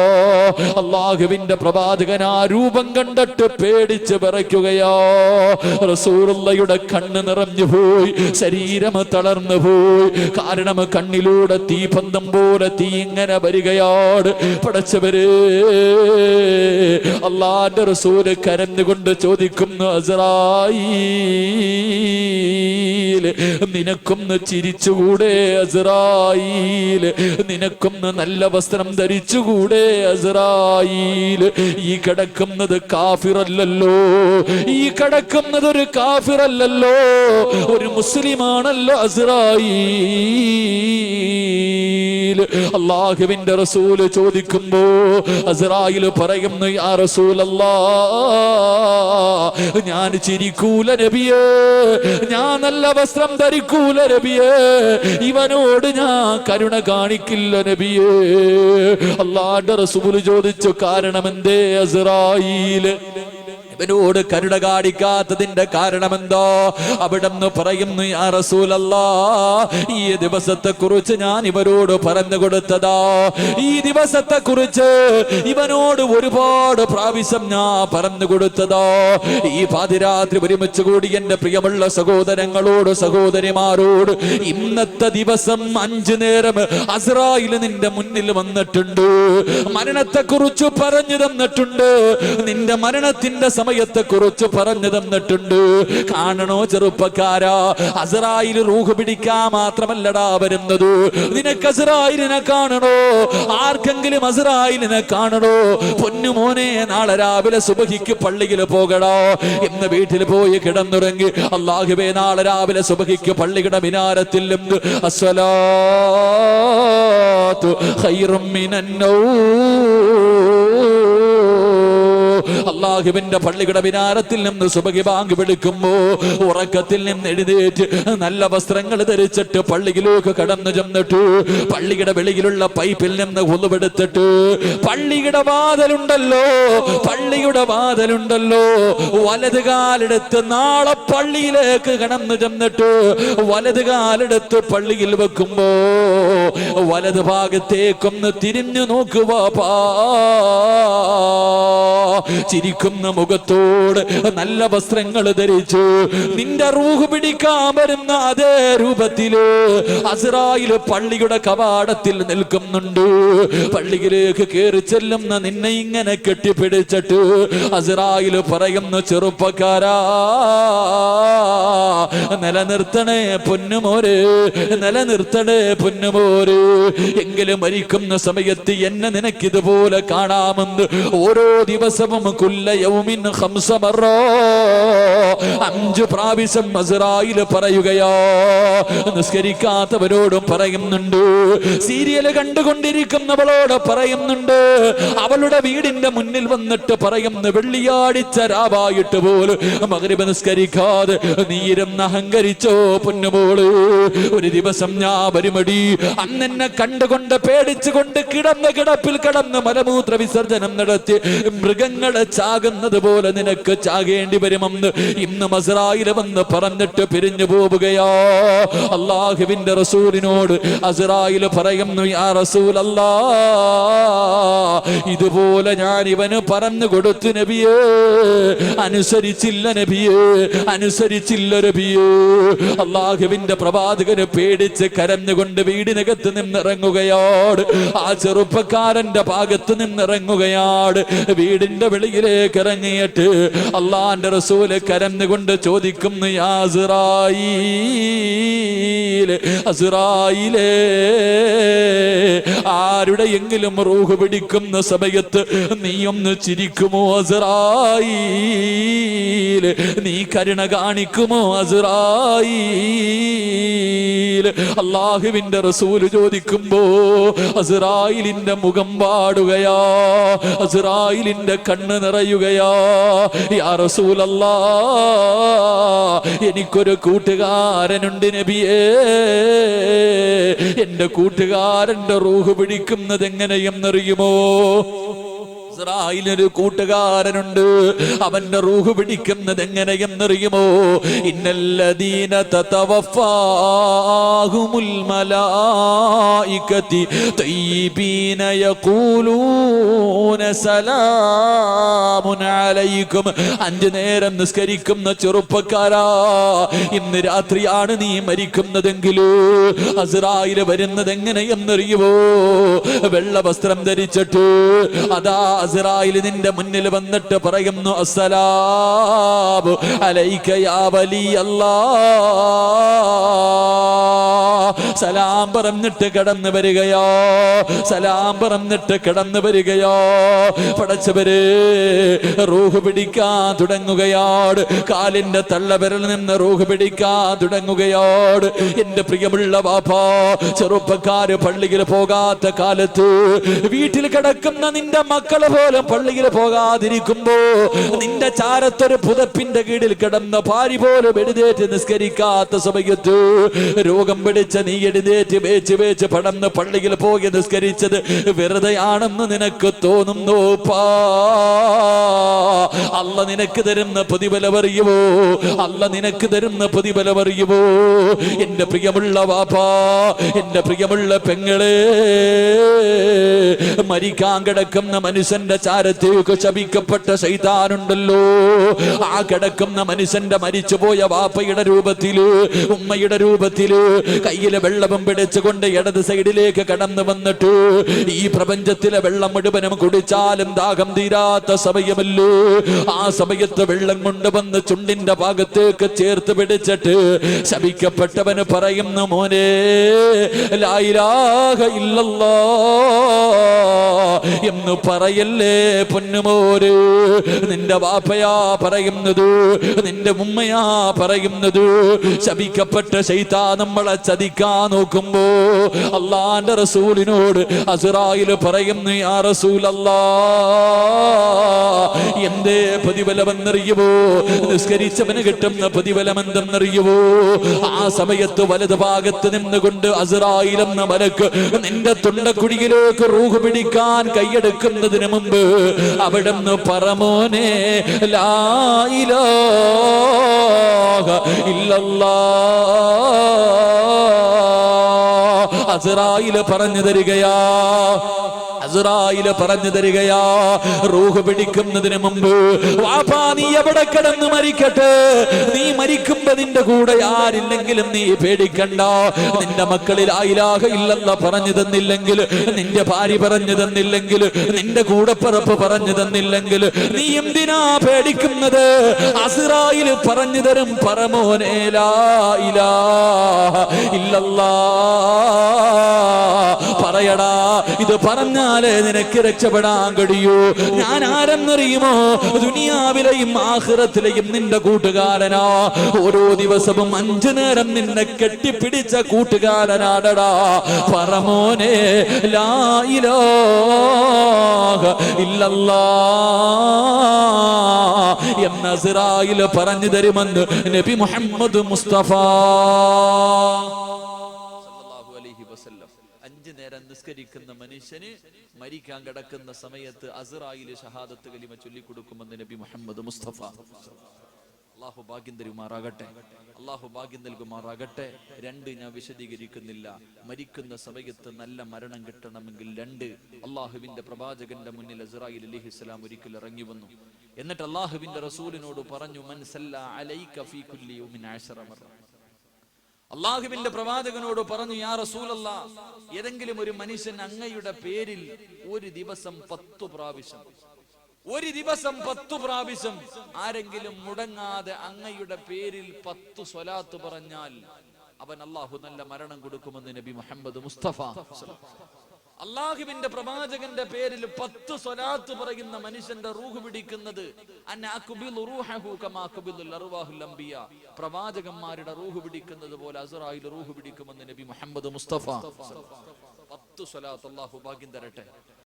അല്ലാഹുവിന്റെ പ്രവാചകൻ ആ രൂപം കണ്ടിട്ട് പേടിച്ച് വിറയ്ക്കുകയോ. റസൂലുള്ളാഹിയുടെ കണ്ണ് നിറഞ്ഞു പോയി, ശരീരം തളർന്നു പോയി. കാരണം കണ്ണിലൂടെ തീപന്തം പോലെ തീ ഇങ്ങനെ വരികയാണ്. പടച്ചവരെ, അല്ലാഹുവിന്റെ റസൂല് കരഞ്ഞുകൊണ്ട് ചോദിക്കുന്നു, അസ്റായീൽ, നിനക്കൊന്ന് ചിരിച്ചുകൂടെ? അസ്റായീൽ, നിനക്കൊന്ന് നല്ല വസ്ത്രം ധരിച്ചുകൂടെ? അസ്റായീൽ, ഈ കിടക്കുന്നത് കാഫിറല്ലല്ലോ, ഈ കിടക്കുന്നത് ഒരു കാഫിറല്ലല്ലോ, ഒരു മുസ്ലിമാണല്ലോ അസ്റായീൽ. അല്ലാഹുവിന്റെ റസൂല് ചോദിക്കുമ്പോ അസ്റായീൽ പറയുന്നു, യാ റസൂലല്ലാഹ്, ഞാൻ ചിരിക്കൂല നബിയേ, ഞാൻ നല്ല വസ്ത്രം ധരിക്കൂല നബിയേ, ഇവനോട് ഞാൻ കരുണ കാണിക്കില്ല നബിയേ. അല്ലാഹുവിന്റെ റസൂല് ചോദിച്ചു, കാരണം എന്തേ അസ്റായീൽ ഇവനോട് കരുണ കാണിക്കാത്തതിന്റെ കാരണമെന്തോ? അവിടെന്ന് പറയുന്നു, യാ റസൂലല്ലാഹ്, ഈ ദിവസത്തെ കുറിച്ച് ഞാൻ ഇവരോട് പറഞ്ഞു കൊടുത്തതാ. ഈ ദിവസത്തെ കുറിച്ച് ഇവനോട് ഒരുപാട് പ്രാവശ്യം ഞാൻ പറഞ്ഞു കൊടുത്തതാ. ഈ പാതിരാത്രി ഒരുമിച്ച് കൂടി എന്റെ പ്രിയമുള്ള സഹോദരങ്ങളോട് സഹോദരിമാരോട്, ഇന്നത്തെ ദിവസം 5 നേരം അസ്റായീൽ നിന്റെ മുന്നിൽ വന്നിട്ടുണ്ട്, മരണത്തെ കുറിച്ച് പറഞ്ഞു തന്നിട്ടുണ്ട്, നിന്റെ മരണത്തിന്റെ സമയത്തെ കുറിച്ച് പറഞ്ഞു തന്നിട്ടുണ്ട്. കാണണോ ചെറുപ്പക്കാരാ? അസ്റായീൽ റൂഹ് പിടിക്കാൻ മാത്രമല്ലടാ വരുന്നത്. നിനക്ക് അസ്റായീലിനെ കാണണോ? ആർക്കെങ്കിലും അസ്റായീലിനെ കാണണോ? പൊന്നുമോനെ, നാളെ രാവിലെ സുബഹിക്ക് പള്ളിയിൽ പോകണോ? ഇന്ന് വീട്ടിൽ പോയി കിടന്നുറങ്ങി. അല്ലാഹുവേ, നാളെ രാവിലെ സുബഹിക്ക് പള്ളിയുടെ മിനാരത്തിൽ നിന്ന് അസ്സലാത്തു ഖൈറും മിനൻ നൗം, അള്ളാഹുവിന്റെ പള്ളിയുടെ വിനാരത്തിൽ നിന്ന് സുബഹി ബാങ്ക് വിളിക്കുമ്പോ ഉറക്കത്തിൽ നിന്ന് എഴുന്നേറ്റ് നല്ല വസ്ത്രങ്ങൾ ധരിച്ചിട്ട് പള്ളിയിലേക്ക് കടന്നു ചെന്നിട്ട് പള്ളിയുടെ വെളിയിലുള്ള പൈപ്പിൽ നിന്ന് ഉളുവെടുത്തിട്ട് പള്ളിയുടെ വാതിലുണ്ടല്ലോ വലത് കാലെടുത്ത് നാളെ പള്ളിയിലേക്ക് കടന്നു ചെന്നിട്ട് വലത് കാലെടുത്ത് പള്ളിയിൽ വെക്കുമ്പോ വലത് ഭാഗത്തേക്കൊന്ന് തിരിഞ്ഞു നോക്കുവാ. ചിരിക്കുന്ന മുഖത്തോട് നല്ല വസ്ത്രങ്ങൾ ധരിച്ചു നിന്റെ റൂഹ് പിടിക്കാൻ വരുന്ന അതേ രൂപത്തില് അസ്രായില് പള്ളിയുടെ കവാടത്തിൽ നിൽക്കുന്നുണ്ട്. പള്ളിയിലേക്ക് കയറി ചെല്ലുന്ന നിന്നെ ഇങ്ങനെ കെട്ടിപ്പിടിച്ചിട്ട് അസ്രായില് പറയുന്നു, ചെറുപ്പക്കാരാ നിലനിർത്തണേ പൊന്നുമോര്, നിലനിർത്തണേ പൊന്നുമോര്. എങ്കിലും മരിക്കുന്ന സമയത്ത് എന്നെ നിനക്കിതുപോലെ കാണാമെന്ന് ഓരോ ദിവസവും കുല്ല യൗമിൻ 5 മറ 5 പ്രാവശ്യം അസ്രായിൽ പറയുകയോ. നിസ്കരിക്കാത്തവരോടും പറയുന്നുണ്ട്, സീരിയൽ കണ്ടുകൊണ്ടിരിക്കുന്നവളോട് പറയുന്നുണ്ട്, അവളുടെ വീടിന്റെ മുന്നിൽ വന്നിട്ട് പറയുന്നു, വെള്ളിയാഴ്ച രാവായിട്ട് പോലും മഗ്രിബ് നിസ്കരിക്കാതെ നീയിരുന്ന് അഹങ്കരിച്ചോ പൊന്നുമോള്. ഒരു ദിവസം ഞാൻ വരുമടി, അന്നെന്നെ കണ്ടുകൊണ്ട് പേടിച്ചുകൊണ്ട് കിടന്ന കിടപ്പിൽ കിടന്ന് മലമൂത്ര വിസർജനം നടത്തി മൃഗങ്ങളെ ചാകുന്നത് പോലെ നിനക്ക് ചാകേണ്ടി വരുമെന്ന് ഇന്ന് അസ്രായിൽ വന്ന് പറഞ്ഞിട്ട് പിരിഞ്ഞു പോവുകയോ. അല്ലാഹുവിന്റെ റസൂലിനോട് അസ്രായിൽ പറയുന്നു, യാ റസൂലല്ലാ, ഇതുപോലെ ഞാൻ ഇവന് പറഞ്ഞു കൊടുത്തു നബിയേ, അനുസരിച്ചില്ല നബിയേ, അനുസരിച്ചില്ല നബിയേ. അല്ലാഹുവിന്റെ പ്രവാചകന് പേടിച്ച് കരഞ്ഞുകൊണ്ട് വീടിനകത്ത് നിന്നിറങ്ങുകയാണ്. ആ ചെറുപ്പക്കാരന്റെ ഭാഗത്ത് നിന്നിറങ്ങുകയാണ്. വീടിന്റെ വെളിയിലേക്ക് ഇറങ്ങിയിട്ട് അള്ളാന്റെ റസൂല് കരഞ്ഞുകൊണ്ട് ചോദിക്കുന്നു, യാ അസ്രായീൽ, അസ്രായീലേ, ആരുടെയെങ്കിലും റൂഹ് പിടിക്കുന്ന സമയത്ത് നീ ഒന്ന് ചിരിക്കുമോ അസ്രായീൽ? നീ കരുണ കാണിക്കുമോ അസ്രായീൽ? അല്ലാഹുവിന്റെ റസൂല് ചോദിക്കുമ്പോ അസ്രായീലിന്റെ മുഖം പാടുകയാ, അസ്രായീലിന്റെ കണ്ണ് നിറയുകയാ. യാ റസൂലല്ലാ, എനിക്കൊരു കൂട്ടുകാരനുണ്ട് നബിയേ, എന്റെ കൂട്ടുകാരന്റെ റൂഹ് പിടിക്കുന്നത് എങ്ങനെയെന്നറിയുമോ? ഇസ്രായേലിനൊരു കൂട്ടുകാരനുണ്ട്, അവന്റെ റൂഹ് പിടിക്കുന്നത് എങ്ങനെയെന്നറിയുമോ? ഇന്നല്ലദീന തതവഫാഹുമുൽ മലായികതി തയ്യിബീന യഖൂലൂന സലാമുൻ അലൈക്കും. 5 നേരം നിസ്കരിക്കുന്ന ചെറുപ്പക്കാരാ, ഇന്ന് രാത്രിയാണ് നീ മരിക്കുന്നതെങ്കിൽ അസ്രായേൽ വരുന്നത് എങ്ങനെയെന്നറിയുമോ? വെള്ള വസ്ത്രം ധരിച്ചിട്ട് അതാ അസ്രായേൽ നിന്റെ മുന്നിൽ വന്നിട്ട് പറയുന്നു, അസ്സലാമു അലൈക യാ വലി അല്ലാഹ്. സലാം പറഞ്ഞിട്ട് കടന്നു വരികയോ, സലാം പറഞ്ഞിട്ട് കടന്നു വരികയോ. പടച്ചവരെ, റൂഹ് പിടിക്കാൻ തുടങ്ങുകയാണ്. കാലിന്റെ തള്ളവിരൽ നിന്ന് റൂഹ് പിടിക്കാൻ തുടങ്ങുകയാണ്. എന്റെ പ്രിയമുള്ള വാപ്പാ, ചെറുപ്പക്കാര് പള്ളിയിൽ പോകാത്ത കാലത്ത് വീട്ടിൽ കിടക്കുന്ന നിന്റെ മക്കള് പോലും പള്ളിയിൽ പോകാതിരിക്കുമ്പോ നിന്റെ ചാരത്തൊരു പുതപ്പിന്റെ കീഴിൽ കിടന്ന ഭാര്യ പോലും എഴുന്നേറ്റ് നിസ്കരിക്കാത്ത സമയത്ത് രോഗം പിടിച്ച നീ എഴുന്നേറ്റ് വേച്ച് വേച്ച് പടന്ന് പള്ളിയിൽ പോയി നിസ്കരിച്ചത് വെറുതെയാണെന്ന് നിനക്ക് തോന്നുന്നു. അല്ല നിനക്ക് തരുന്ന പ്രതിഫലമറിയുമോ? അല്ല നിനക്ക് തരുന്ന പ്രതിഫലമറിയുമോ? എന്റെ പ്രിയമുള്ള വാപ്പാ, എന്റെ പ്രിയമുള്ള പെങ്ങളെ, മരിക്കാൻ കിടക്കുന്ന മനുഷ്യന്റെ ചാരത്തേക്ക് ശപിക്കപ്പെട്ട ശൈത്താനുണ്ടല്ലോ. ആ കിടക്കുന്ന മനുഷ്യന്റെ മരിച്ചുപോയ വാപ്പയുടെ രൂപത്തില്, ഉമ്മയുടെ രൂപത്തില് കയ്യിലെ വെള്ളവും പിടിച്ചുകൊണ്ട് ഇടത് സൈഡിലേക്ക് കടന്നു വന്നിട്ട് ഈ പ്രപഞ്ചത്തിലെ വെള്ളം മുഴുവനും കുടിച്ചാലും ദാഹം തീരാത്ത സമയമല്ലോ. ആ സമയത്ത് വെള്ളം കൊണ്ടുവന്ന് ചുണ്ടിന്റെ ഭാഗത്തേക്ക് ചേർത്ത് പിടിച്ചിട്ട് ശപിക്കപ്പെട്ടവന് പറയുന്നു, മോനെ ലാ ഇലാഹ ഇല്ലല്ലാഹ് എന്ന് പറയല്ലേ പൊന്നുമോര്. നിന്റെ വാപ്പയാ പറയുന്നത്, നിന്റെ ഉമ്മയാ പറയുന്നത്. ശപിക്കപ്പെട്ട ശൈത്താൻ നമ്മളെ ചതിക്ക മരിക്കാൻ നോക്കുമ്പോ അള്ളാന്റെ റസൂലിനോട് അസ്റായിൽ പറയുന്നു, യാ റസൂലല്ലാ, എന്തേ പ്രതിഫലമെന്നറിയുവോ? നിസ്കരിച്ചവന് കിട്ടുന്ന പ്രതിഫലം എന്തെന്നറിയുവോ? ആ സമയത്ത് വലത് ഭാഗത്ത് നിന്നുകൊണ്ട് അസ്റായിൽ എന്ന മലക്ക് നിന്റെ തൊണ്ടക്കുഴിയിലേക്ക് റൂഹ് പിടിക്കാൻ കൈയെടുക്കുന്നതിന് മുമ്പ് അവിടുന്ന് പറമോനെ ലാ ഇലാഹ ഇല്ലല്ലാഹ് അസ്റായിൽ പറഞ്ഞു തരികയാ. അസ്റായിൽ പറഞ്ഞു തരികയാ, റൂഹ് പിടിക്കുന്നതിന് മുമ്പ് വാപ്പാ നീ എവിടെ കിടന്ന് മരിക്കട്ടെ, നീ മരിക്കുമ്പോ നിന്റെ കൂടെ ആരില്ലെങ്കിലും നീ പേടിക്കണ്ട. നിന്റെ മക്കളിൽ ലാ ഇലാഹ ഇല്ലല്ലാഹ് പറഞ്ഞു തന്നില്ലെങ്കിൽ, നിന്റെ ഭാര്യ പറഞ്ഞു തന്നില്ലെങ്കിൽ, നിന്റെ കൂടപ്പിറപ്പ് പറഞ്ഞു തന്നില്ലെങ്കിൽ നീ എന്തിനാ പേടിക്കുന്നത്? അസ്റായിൽ പറഞ്ഞു തരും, പറമോനെ ലാ ഇലാഹ ഇല്ലല്ലാഹ് പറയടാ. ഇത് പറഞ്ഞാലേ നിനക്ക് രക്ഷപ്പെടാൻ കഴിയൂ. ഞാൻ ആരെന്നറിയുമോ? ദുനിയാവിലെയും ആഖിറത്തിലെയും നിന്റെ കൂട്ടുകാരനാ. ഓരോ ദിവസവും 5 നേരം നിന്നെ കെട്ടിപ്പിടിച്ച കൂട്ടുകാരനാടടാ. പറമോനെ ലാ ഇലാഹ ഇല്ലല്ലാഹ് എന്ന അസ്റായിൽ പറഞ്ഞു തരുമെന്ന് നബി മുഹമ്മദ് മുസ്തഫ. 5 നേരം നിസ്കരിക്കുന്ന മനുഷ്യന് മരിക്കാൻ കിടക്കുന്ന സമയത്ത് അസ്റായിൽ ഷഹാദത്ത് കലിമ ചൊല്ലിക്കൊടുക്കുമെന്ന് നബി മുഹമ്മദ് മുസ്തഫ. അള്ളാഹു ഭാഗ്യം തരുമാറാകട്ടെ, അള്ളാഹു ഭാഗ്യം നൽകുമാറാകട്ടെ. 2 ഞാൻ വിശദീകരിക്കുന്നില്ല. മരിക്കുന്ന സമയത്ത് നല്ല മരണം കിട്ടണമെങ്കിൽ 2, അള്ളാഹുവിന്റെ പ്രവാചകന്റെ മുന്നിൽ അസ്റായിൽ അലൈഹിസ്സലാം ഒരിക്കൽ ഇറങ്ങി വന്നു. എന്നിട്ട് അള്ളാഹുവിന്റെ റസൂലിനോട് പറഞ്ഞു, മൻ സല്ല അലൈക ഫീ കുല്ലി യൗമിൻ 10 മറ. അള്ളാഹുവിന്റെ പ്രവാചകനോട് പറഞ്ഞു, യാ റസൂലല്ലാഹ്, ഏതെങ്കിലും ഒരു മനുഷ്യൻ അങ്ങയുടെ പേരിൽ ഒരു ദിവസം 10 പ്രാവശ്യം, ഒരു ദിവസം 10 പ്രാവശ്യം ആരെങ്കിലും മുടങ്ങാതെ അങ്ങയുടെ പേരിൽ 10 സ്വലാത്ത് പറഞ്ഞാൽ അവൻ അള്ളാഹു നല്ല മരണം കൊടുക്കുമെന്ന് നബി മുഹമ്മദ് മുസ്തഫ. അള്ളാഹുവിന്റെ പ്രവാചകന്റെ പേരിൽ 10 സ്വലാത്ത് പറയുന്ന മനുഷ്യന്റെ റൂഹ് പിടിക്കുന്നത് പ്രവാചകന്മാരുടെ റൂഹ് പിടിക്കുന്നത് പോലെ അസ്റായിൽ റൂഹ് പിടിക്കുമെന്ന് നബി മുഹമ്മദ് മുസ്തഫ. 10 സ്വലാത്ത്. അള്ളാഹു ഭാഗ്യം തരട്ടെ.